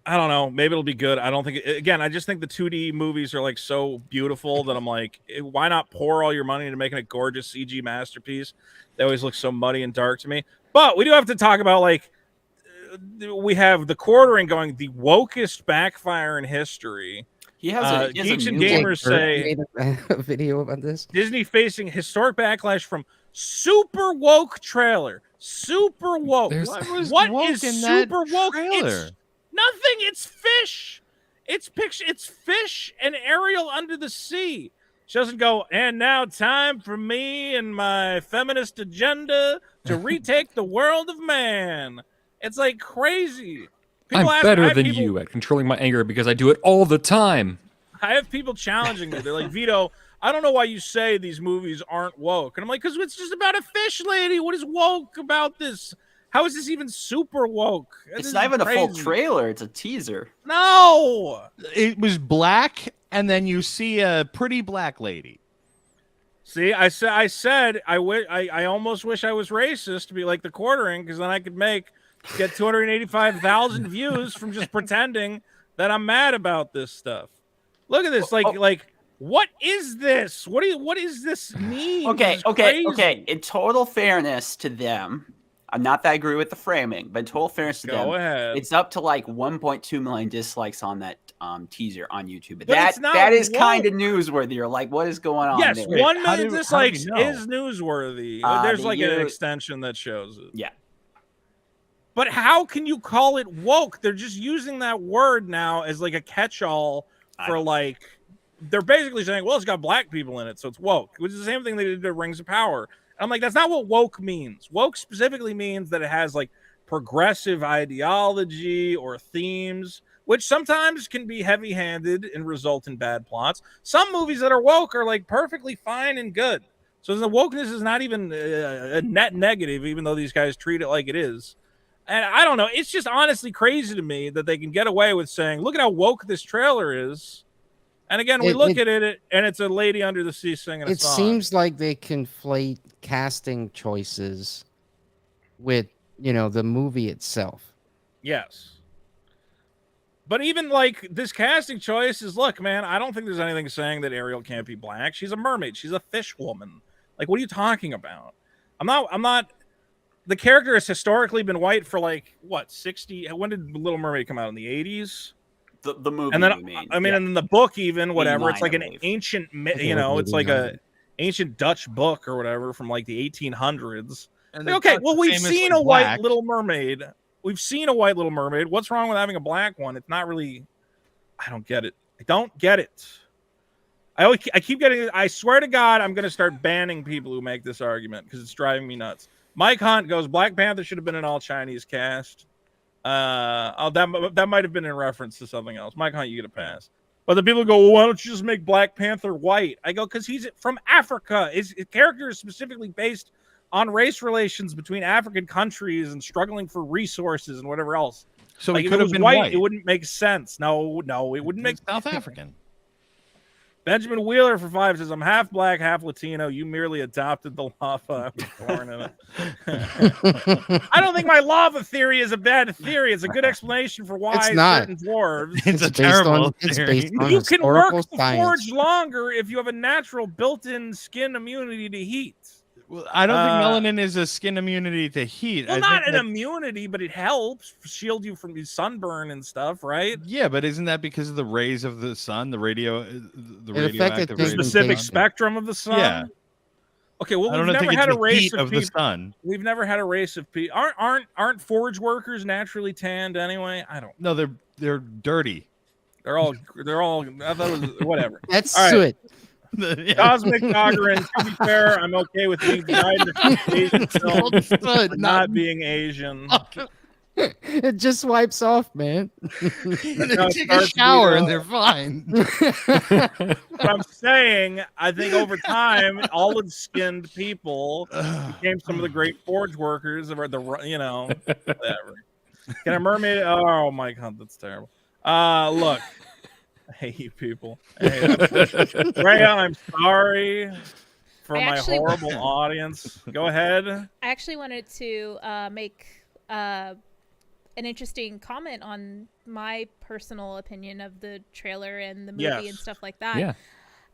don't know. Maybe it'll be good. I don't think. Again, I just think the 2D movies are like so beautiful that I'm like, why not pour all your money into making a gorgeous CG masterpiece? They always look so muddy and dark to me. But we do have to talk about, like, we have the quartering going, the wokest backfire in history. He has Geeks a and new one. Gamers say made a video about this. Disney facing historic backlash from super woke trailer. Super woke. There's- What woke is in that super woke? trailer? It's nothing. It's fish. It's fish and Ariel under the sea. She doesn't go, and now time for me and my feminist agenda to retake the world of man. It's like crazy. I'm better than you at controlling my anger because I do it all the time. I have people challenging me. They're like, Vito, I don't know why you say these movies aren't woke. And I'm like, because it's just about a fish lady. What is woke about this? How is this even super woke? It's not even a full trailer. It's a teaser. No! It was black, and then you see a pretty black lady. See, I said I almost wish I was racist to be like the quartering, because then I could get 285,000 views from just pretending that I'm mad about this stuff. Look at this, like what is this? What is this mean? Okay. In total fairness to them, I'm not that I agree with the framing, but in total fairness to them, it's up to like 1.2 million dislikes on that teaser on YouTube. But that is kind of newsworthy. You're like, what is going on? Yes, there? 1 million dislikes is newsworthy. There's like an extension that shows it. Yeah. But how can you call it woke? They're just using that word now as like a catch-all for like, they're basically saying, well, it's got black people in it, so it's woke, which is the same thing they did to Rings of Power. I'm like, that's not what woke means. Woke specifically means that it has like progressive ideology or themes, which sometimes can be heavy-handed and result in bad plots. Some movies that are woke are like perfectly fine and good. So the wokeness is not even a net negative, even though these guys treat it like it is. And I don't know. It's just honestly crazy to me that they can get away with saying, look at how woke this trailer is. And again, we look at it, and it's a lady under the sea singing a song. It seems like they conflate casting choices with, the movie itself. Yes. But even like this casting choice is, look, man, I don't think there's anything saying that Ariel can't be black. She's a mermaid. She's a fish woman. Like, what are you talking about? I'm not. The character has historically been white for like, what, 60? When did Little Mermaid come out? In the 80s? The movie, and then and in the book, even whatever, it's like an ancient, it's like a ancient Dutch book or whatever from like the 1800s. And like, okay, well, we've seen a white Little Mermaid. We've seen a white Little Mermaid. What's wrong with having a black one? It's not really. I don't get it. I don't get it. I keep getting. I swear to God, I'm gonna start banning people who make this argument because it's driving me nuts. Mike Hunt goes, Black Panther should have been an all Chinese cast. That might have been in reference to something else. Mike Hunt, you get a pass. But the people go, well, why don't you just make Black Panther white? I go, because he's from Africa. His character is specifically based on race relations between African countries and struggling for resources and whatever else. So like, he could have been white. It wouldn't make sense. No, it wouldn't make South African. Benjamin Wheeler for 5 says, I'm half black, half Latino. You merely adopted the lava. I was born in it. I don't think my lava theory is a bad theory. It's a good explanation for why certain dwarves. It's a terrible theory. You can work the forge longer if you have a natural built-in skin immunity to heat. Well, I don't think melanin is a skin immunity to heat. Well, not an immunity, but it helps shield you from sunburn and stuff, right? Yeah, but isn't that because of the rays of the sun, the radioactive specific spectrum of the sun? Yeah. Okay, well, we've never had a race of the sun. We've never had a race of people. Aren't forge workers naturally tanned anyway? I don't. No, they're dirty. They're all. I thought it was whatever. That's soot. Cosmic Doggerin, to be fair, I'm okay with being denied the Asian film, not being Asian. It just wipes off, man. Take a shower and they're fine. But I'm saying, I think over time, olive-skinned people became some of the great forge workers of whatever. Can a mermaid? Oh my God, that's terrible. Look. I hate you people. Rhea, I'm sorry for my horrible audience. Go ahead. I actually wanted to make an interesting comment on my personal opinion of the trailer and the movie and stuff like that. Yeah.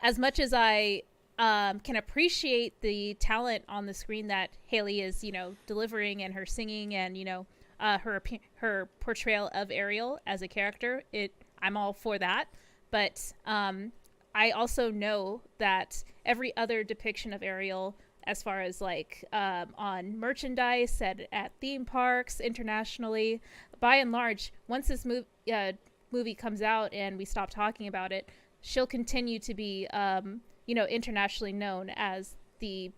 As much as I can appreciate the talent on the screen that Haley is, delivering, and her singing, and her portrayal of Ariel as a character, I'm all for that. But I also know that every other depiction of Ariel, as far as on merchandise, at theme parks, internationally, by and large, once this movie comes out and we stop talking about it, she'll continue to be, internationally known as the,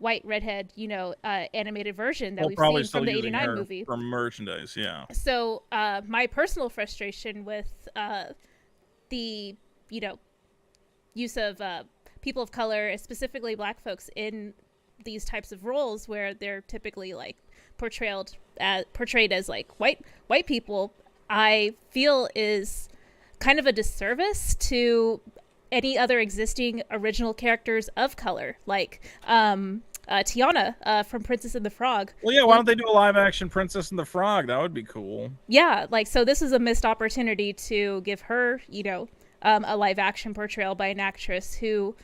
white redhead, animated version that we've probably seen still from the using 89 her movie. for merchandise, yeah. So my personal frustration with the use of people of color, specifically Black folks, in these types of roles where they're typically like portrayed as like white people, I feel is kind of a disservice to any other existing original characters of color, like Tiana from Princess and the Frog. Well, yeah, why don't they do a live action Princess and the Frog? That would be cool. Yeah, like, so this is a missed opportunity to give her, a live action portrayal by an actress who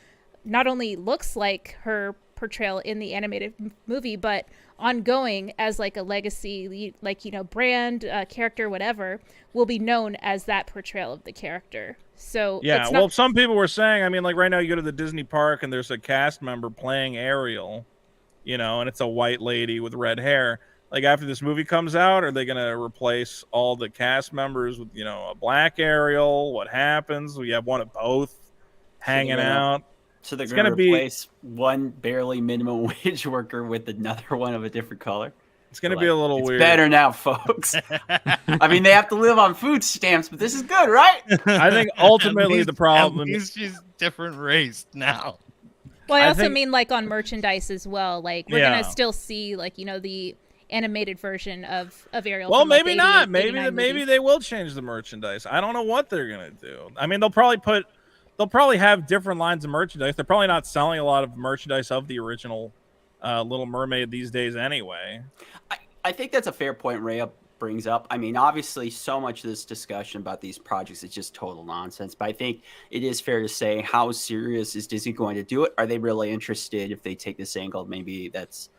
not only looks like her portrayal in the animated movie, but ongoing as like a legacy, like, brand, character, whatever, will be known as that portrayal of the character. So yeah, well, some people were saying, I mean, like right now you go to the Disney park and there's a cast member playing Ariel, and it's a white lady with red hair. Like, after this movie comes out, are they going to replace all the cast members with, a black Ariel? What happens? We have one of both hanging out. So they're going to replace one barely minimum wage worker with another one of a different color. It's going to be a little weird. It's better now, folks. I mean, they have to live on food stamps, but this is good, right? I think ultimately the problem is she's different race now. Well, I also mean like on merchandise as well. Like, we're going to still see like, the animated version of Ariel. Well, from, maybe like, not. 88, Maybe they will change the merchandise. I don't know what they're going to do. I mean, they'll probably have different lines of merchandise. They're probably not selling a lot of merchandise of the original Little Mermaid these days anyway. I think that's a fair point Rhea brings up. I mean, obviously, so much of this discussion about these projects is just total nonsense. But I think it is fair to say, how serious is Disney going to do it? Are they really interested if they take this angle? Maybe that's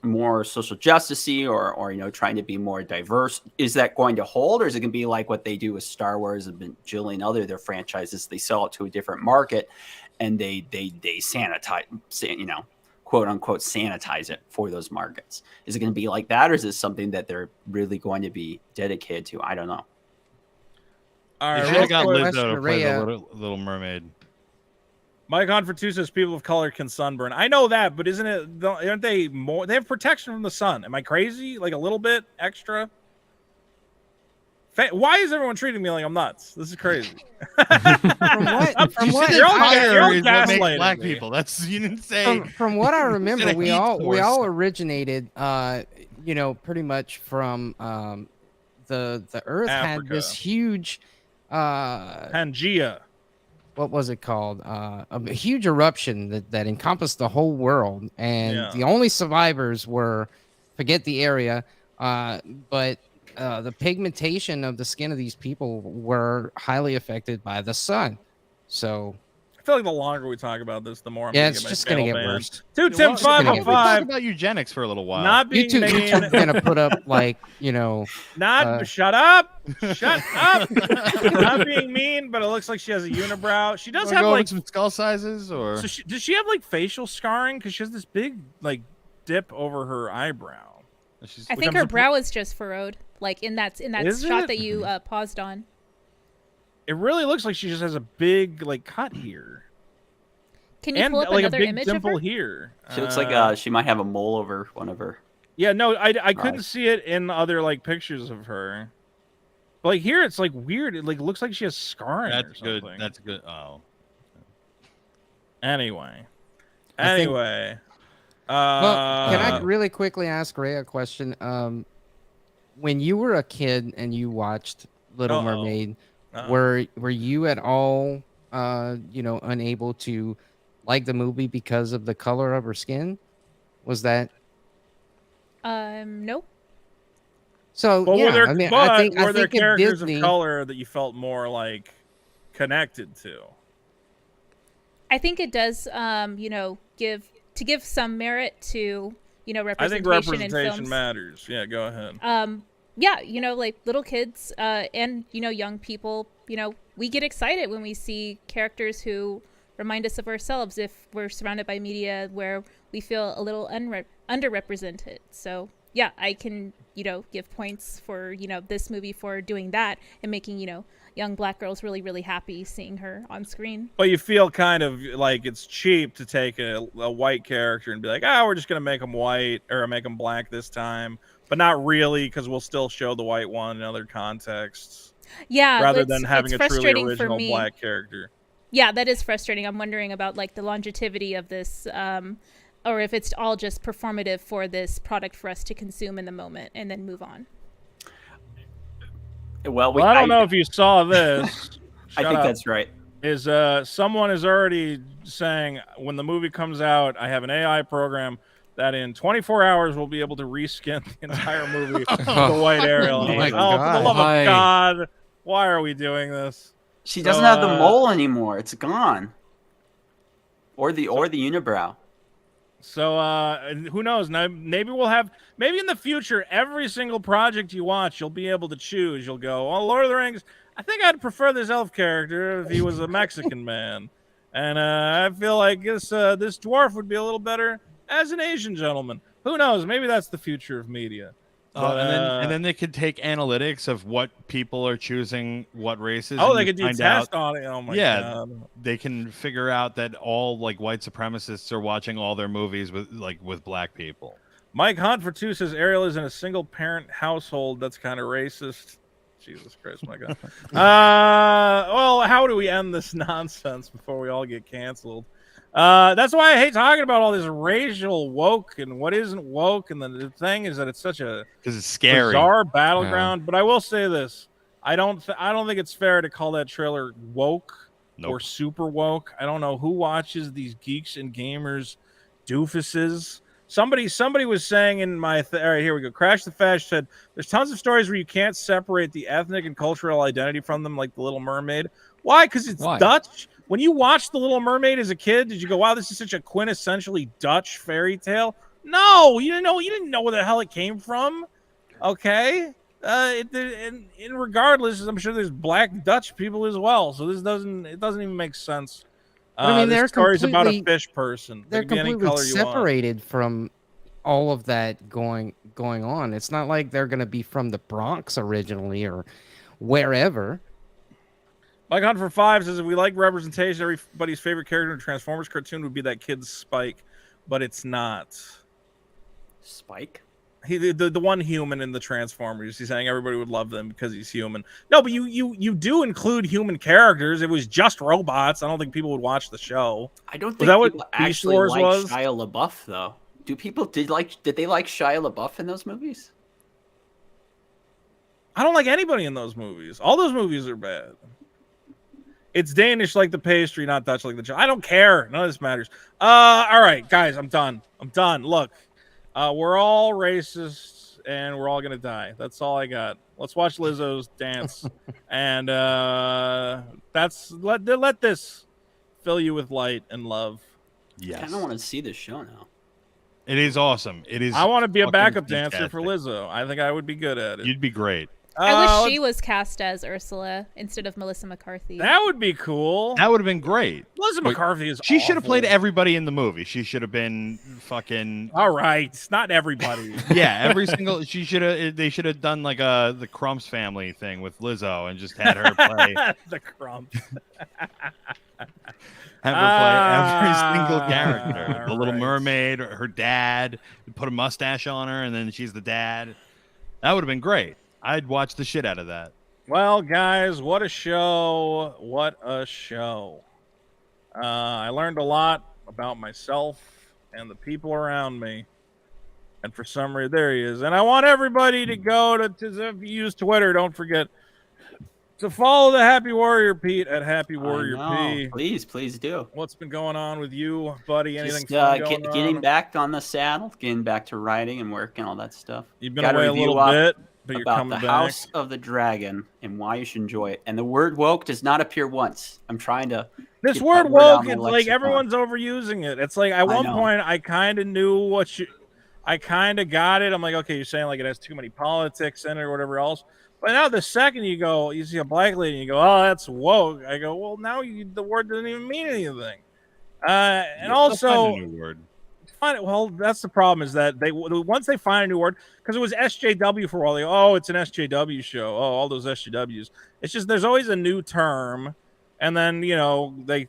more social justice-y or trying to be more diverse. Is that going to hold, or is it going to be like what they do with Star Wars and bajillion other their franchises? They sell it to a different market and they sanitize, quote unquote, sanitize it for those markets. Is it going to be like that, or is this something that they're really going to be dedicated to? I don't know. They should have got Lizzo to play the Little Mermaid. Mike on for 2 says people of color can sunburn. I know that, but aren't they more? They have protection from the sun. Am I crazy? Like a little bit extra? Why is everyone treating me like I'm nuts? This is crazy. From what you're all gaslighting black me. people. That's, you didn't say. From what I remember, we all originated, pretty much from the Earth Africa. had this huge Pangea. What was it called? A huge eruption that encompassed the whole world, and the only survivors were, forget the area, but the pigmentation of the skin of these people were highly affected by the sun. So I feel like the longer we talk about this, the more I'm it's just gonna get worse. Dude, Tim, 505. Talk about eugenics for a little while. Not being YouTube's gonna put up like shut up. Not being mean, but it looks like she has a unibrow. She does have like some skull sizes, or does she have like facial scarring? Because she has this big like dip over her eyebrow. I think her brow is just furrowed, like in that shot that you paused on. It really looks like she just has a big like cut here. Can you pull up another image of her? Dimple here. She looks like she might have a mole over one of her. Yeah, no, I couldn't see it in other like pictures of her. But like here, it's like weird. It like looks like she has scarring. That's or good. something. That's good. Oh. Anyway. Well, can I really quickly ask Ray a question? When you were a kid and you watched Little Mermaid, were you at all, unable to like the movie because of the color of her skin? Was that? No. So well, were there characters Disney, of color that you felt more like connected to? I think it does, give some merit to, representation. I think representation in films. matters. Yeah, go ahead. Like little kids and young people, we get excited when we see characters who remind us of ourselves if we're surrounded by media where we feel a little underrepresented. So yeah, I can, give points for, this movie for doing that and making, young black girls really, really happy seeing her on screen. But you feel kind of like it's cheap to take a white character and be like, we're just going to make them white or make them black this time. But not really, because we'll still show the white one in other contexts. Yeah, rather than having a truly original black character. Yeah, that is frustrating. I'm wondering about like the longevity of this, or if it's all just performative for this product for us to consume in the moment and then move on. Well, I don't know if you saw this. I think that's right. Is someone is already saying when the movie comes out, I have an AI program that in 24 hours will be able to reskin the entire movie with the white Ariel. Oh, for the love of God, why are we doing this? She doesn't have the mole anymore. It's gone. Or the unibrow. So who knows? Now maybe in the future, every single project you watch, you'll be able to choose. You'll go, Lord of the Rings, I think I'd prefer this elf character if he was a Mexican man. And I feel like this dwarf would be a little better as an Asian gentleman. Who knows? Maybe that's the future of media. And then they could take analytics of what people are choosing, what races. Oh, they could do test on it. Oh my God. They can figure out that all like white supremacists are watching all their movies with black people. Mike Hunt for 2 says Ariel is in a single parent household. That's kind of racist. Jesus Christ, my God. Well, how do we end this nonsense before we all get canceled? That's why I hate talking about all this racial woke and what isn't woke. And the thing is that it's such a because it's scary, bizarre battleground. Yeah. But I will say this: I don't think it's fair to call that trailer woke or super woke. I don't know who watches these geeks and gamers doofuses. Somebody was saying in my all right, here we go. Crash the Fash said there's tons of stories where you can't separate the ethnic and cultural identity from them, like the Little Mermaid. Why? Because it's Dutch. When you watched The Little Mermaid as a kid, did you go, wow, this is such a quintessentially Dutch fairy tale? No, you didn't know where the hell it came from. Okay. And regardless, I'm sure there's black Dutch people as well. So it doesn't even make sense. I mean, this story's about a fish person. They're completely separated from all of that going on. It's not like they're going to be from the Bronx originally or wherever. Mike Hunt for 5 says if we like representation, everybody's favorite character in a Transformers cartoon would be that kid's Spike, but it's not. Spike? The one human in the Transformers. He's saying everybody would love them because he's human. No, but you do include human characters. It was just robots. I don't think people would watch the show. I don't think people actually like Shia LaBeouf though. Did they like Shia LaBeouf in those movies? I don't like anybody in those movies. All those movies are bad. It's Danish like the pastry, not Dutch like the child. I don't care. None of this matters. All right, guys, I'm done. Look, we're all racists, and we're all going to die. That's all I got. Let's watch Lizzo's dance. And let this fill you with light and love. Yes. I kind of want to see this show now. It is awesome. It is. I want to be a backup dancer for Lizzo. I think I would be good at it. You'd be great. I wish she was cast as Ursula instead of Melissa McCarthy. That would be cool. That would have been great. Melissa McCarthy is She should have played everybody in the movie. She should have been fucking... All right. Not everybody. Yeah, every single... They should have done like the Crumps family thing with Lizzo and just had her play... the Crumps. Have her play every single character. The Little Mermaid, or her dad, put a mustache on her, and then she's the dad. That would have been great. I'd watch the shit out of that. Well, guys, what a show. What a show. I learned a lot about myself and the people around me. And for some reason, there he is. And I want everybody to go to use Twitter. Don't forget to follow the Happy Warrior Pete at Happy Warrior P. Please do. What's been going on with you, buddy? Anything getting back on the saddle, getting back to riding and work and all that stuff. You've been away a little bit, but you're coming back. About the House of the Dragon and why you should enjoy it. And the word woke does not appear once. I'm trying to. This word woke, it's like everyone's overusing it. It's like at one point I kind of knew I kind of got it. I'm like, okay, you're saying like it has too many politics in it or whatever else. But now the second you see a black lady and you go, oh, that's woke. I go, well, now the word doesn't even mean anything. And also, a new word. Well, that's the problem, is that once they find a new word, because it was SJW for a while. They go, it's an SJW show. Oh, all those SJWs. It's just there's always a new term, and then they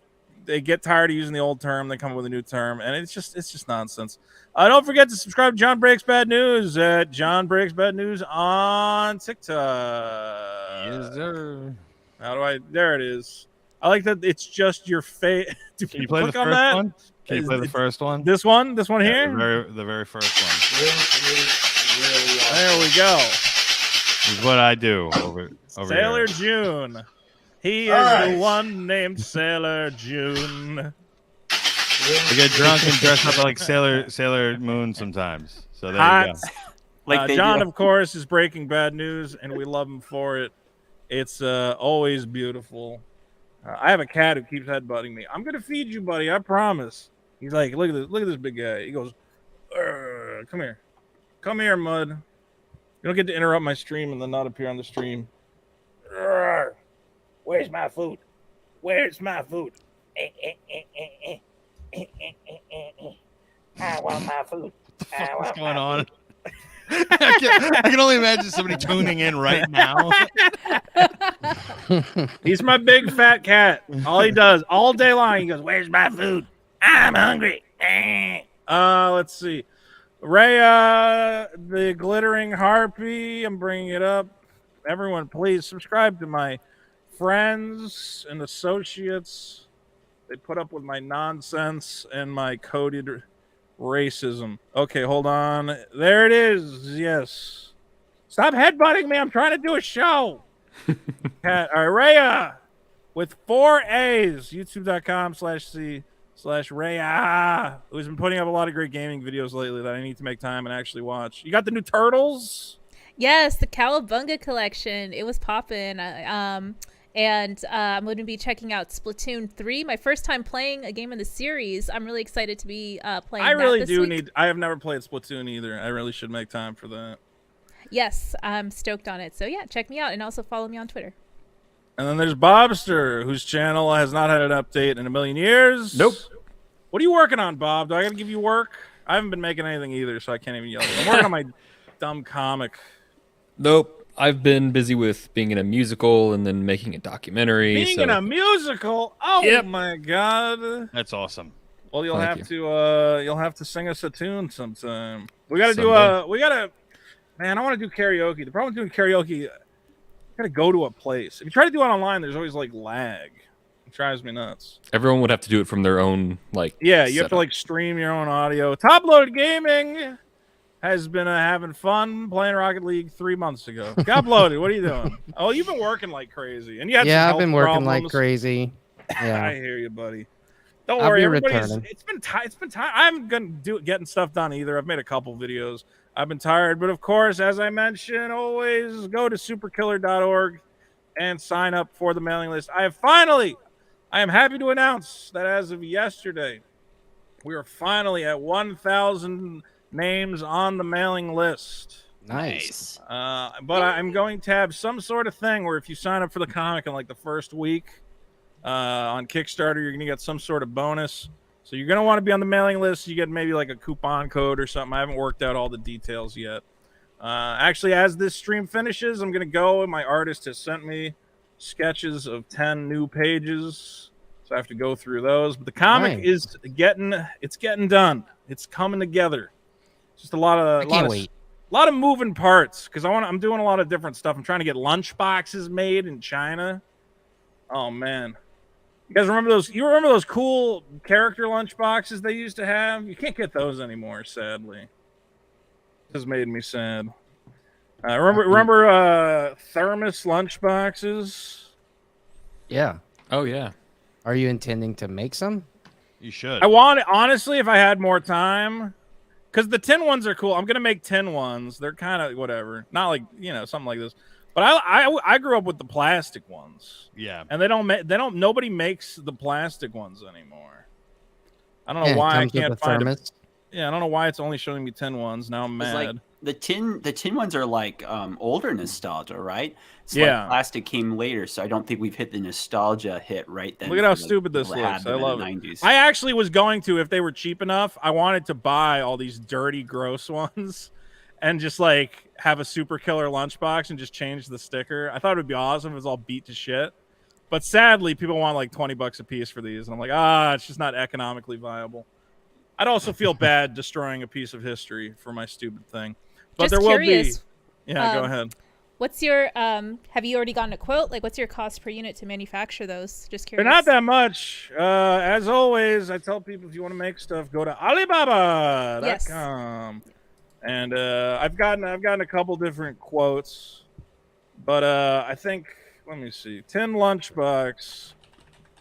get tired of using the old term. They come up with a new term, and it's just nonsense. Don't forget to subscribe to John Breaks Bad News at John Breaks Bad News on TikTok. Yes, sir. How do I? There it is. I like that it's just your face. Do Can you play the click on first that? one? Can you play the first one? This one here? The very first one. There we go. This is what I do over Sailor here. June. He is the one named Sailor June. I get drunk and dress up like Sailor Moon sometimes. So there Hot. you go. Like John, of course, is breaking bad news, and we love him for it. It's always beautiful. I have a cat who keeps headbutting me. I'm gonna feed you, buddy. I promise. He's like, look at this big guy. He goes, come here, Mud. You don't get to interrupt my stream and then not appear on the stream. Where's my food? Where's my food? I want my food. What's going on? I can only imagine somebody tuning in right now. He's my big fat cat. All he does all day long, he goes, "Where's my food? I'm hungry." Let's see. Rhea, the glittering harpy. I'm bringing it up. Everyone, please subscribe to my friends and associates. They put up with my nonsense and my coded racism. Okay, hold on. There it is. Yes. Stop headbutting me. I'm trying to do a show. Cat. All right, Rhea with 4 A's. YouTube.com/C/Rhea, who's been putting up a lot of great gaming videos lately that I need to make time and actually watch. You got the new Turtles? Yes, the Cowabunga collection. It was poppin'. And I'm going to be checking out Splatoon 3, my first time playing a game in the series. I'm really excited to be playing that this week. I have never played Splatoon either. I really should make time for that. Yes, I'm stoked on it. So yeah, check me out and also follow me on Twitter. And then there's Bobster, whose channel has not had an update in a million years. Nope. What are you working on, Bob? Do I got to give you work? I haven't been making anything either, so I can't even yell. I'm working on my dumb comic. Nope. I've been busy with being in a musical and then making a documentary. Being in a musical? Oh Yep. my god! That's awesome. Well, you'll Thank have to sing us a tune sometime. We got to Man, I want to do karaoke. The problem with doing karaoke, you got to go to a place. If you try to do it online, there's always like lag. It drives me nuts. Everyone would have to do it from their own Yeah, you have to setup. like stream your own audio. Top Loaded Gaming has been having fun playing Rocket League 3 months ago. Got bloated. What are you doing? Oh, you've been working like crazy, and you had Yeah, some I've been health working problems. like crazy. Yeah. I hear you, buddy. Don't I'll worry, be everybody's. returning. It's been time. I'm gonna getting stuff done either. I've made a couple videos. I've been tired, but of course, as I mentioned, always go to superkiller.org and sign up for the mailing list. I am happy to announce that as of yesterday, we are finally at 1,000 names on the mailing list. Nice. But I'm going to have some sort of thing where if you sign up for the comic in like the first week on Kickstarter, you're going to get some sort of bonus. So you're going to want to be on the mailing list. You get maybe like a coupon code or something. I haven't worked out all the details yet. Actually, as this stream finishes, I'm going to go, and my artist has sent me sketches of 10 new pages. So I have to go through those. But the comic is getting done. It's coming together. Just a lot of moving parts because I'm doing a lot of different stuff. I'm trying to get lunch boxes made in China. Oh man, you guys remember those? You remember those cool character lunch boxes they used to have? You can't get those anymore, sadly. This has made me sad. Remember thermos lunch boxes? Yeah. Oh yeah. Are you intending to make some? You should. I want it, honestly, if I had more time. Because the tin ones are cool. I'm gonna make tin ones. They're kind of whatever. Not like something like this. But I grew up with the plastic ones. Yeah. And nobody makes the plastic ones anymore. I don't know why I can't find it. Yeah, I don't know why it's only showing me tin ones. Now I'm mad. The tin ones are like older nostalgia, right? It's Yeah. like plastic came later, so I don't think we've hit the nostalgia hit right then. Look at how for the stupid this people that looks. had I them in love the it. 90s. I actually was going to, if they were cheap enough, I wanted to buy all these dirty, gross ones and just like have a super killer lunchbox and just change the sticker. I thought it would be awesome if it was all beat to shit. But sadly, people want like $20 a piece for these. And I'm like, it's just not economically viable. I'd also feel bad destroying a piece of history for my stupid thing. But Just there curious, will be. Yeah, go ahead. What's your have you already gotten a quote? Like, what's your cost per unit to manufacture those? Just curious. They're not that much. As always, I tell people if you want to make stuff, go to Alibaba.com. Yes. And I've gotten a couple different quotes, but I think, let me see, 10 lunchbox.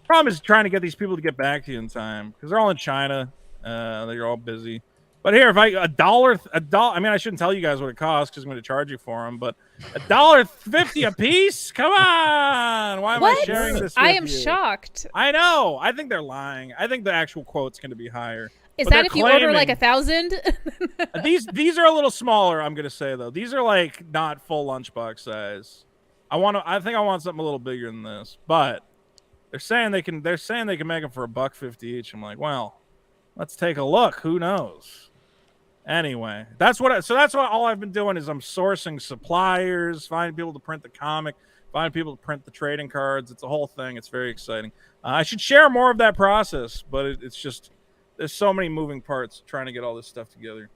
Problem is trying to get these people to get back to you in time because they're all in China. They're all busy. But here, if a dollar, I mean, I shouldn't tell you guys what it costs because I'm going to charge you for them. But $1.50 a piece? Come on! Why am I sharing this? I am shocked. I know. I think they're lying. I think the actual quote's going to be higher. Is that if you order like 1,000? These are a little smaller. I'm going to say though. These are like not full lunchbox size. I think I want something a little bigger than this. But they're saying they can make them for $1.50 each. I'm like, well, let's take a look. Who knows? Anyway, that's what all I've been doing is I'm sourcing suppliers, finding people to print the comic, finding people to print the trading cards. It's a whole thing. It's very exciting. I should share more of that process, but it's just there's so many moving parts trying to get all this stuff together.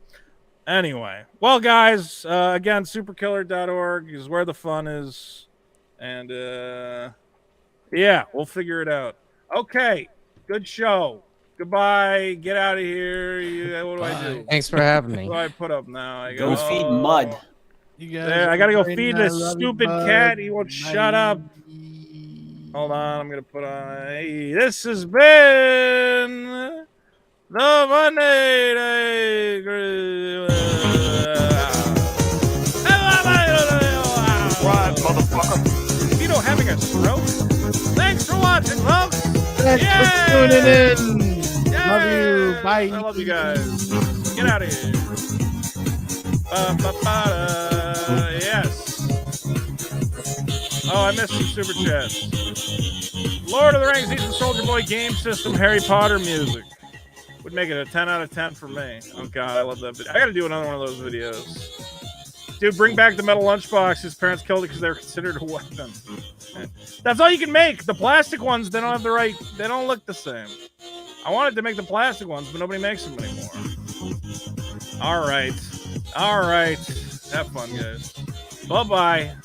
Anyway, well, guys, again, superkiller.org is where the fun is, and yeah, we'll figure it out. Okay, good show. Goodbye. Get out of here. What do I do? Thanks for having me. What do I put up now? I go feed Mud. You guys, I gotta go feed this stupid cat. He won't shut up. Hold on. I'm gonna put on. Hey, this has been the Monday Day. Right, motherfucker. You know, having a stroke. Thanks for watching, folks. Thanks for tuning in. Love you. Bye. I love you guys. Get out of here. Yes. Oh, I missed some super chats. Lord of the Rings, Eastern Soldier Boy game system, Harry Potter music. Would make it a 10 out of 10 for me. Oh, God, I love that video. I got to do another one of those videos. Dude, bring back the metal lunchbox. His parents killed it because they were considered a weapon. That's all you can make. The plastic ones, they don't have the right... They don't look the same. I wanted to make the plastic ones, but nobody makes them anymore. All right. Have fun, guys. Bye-bye.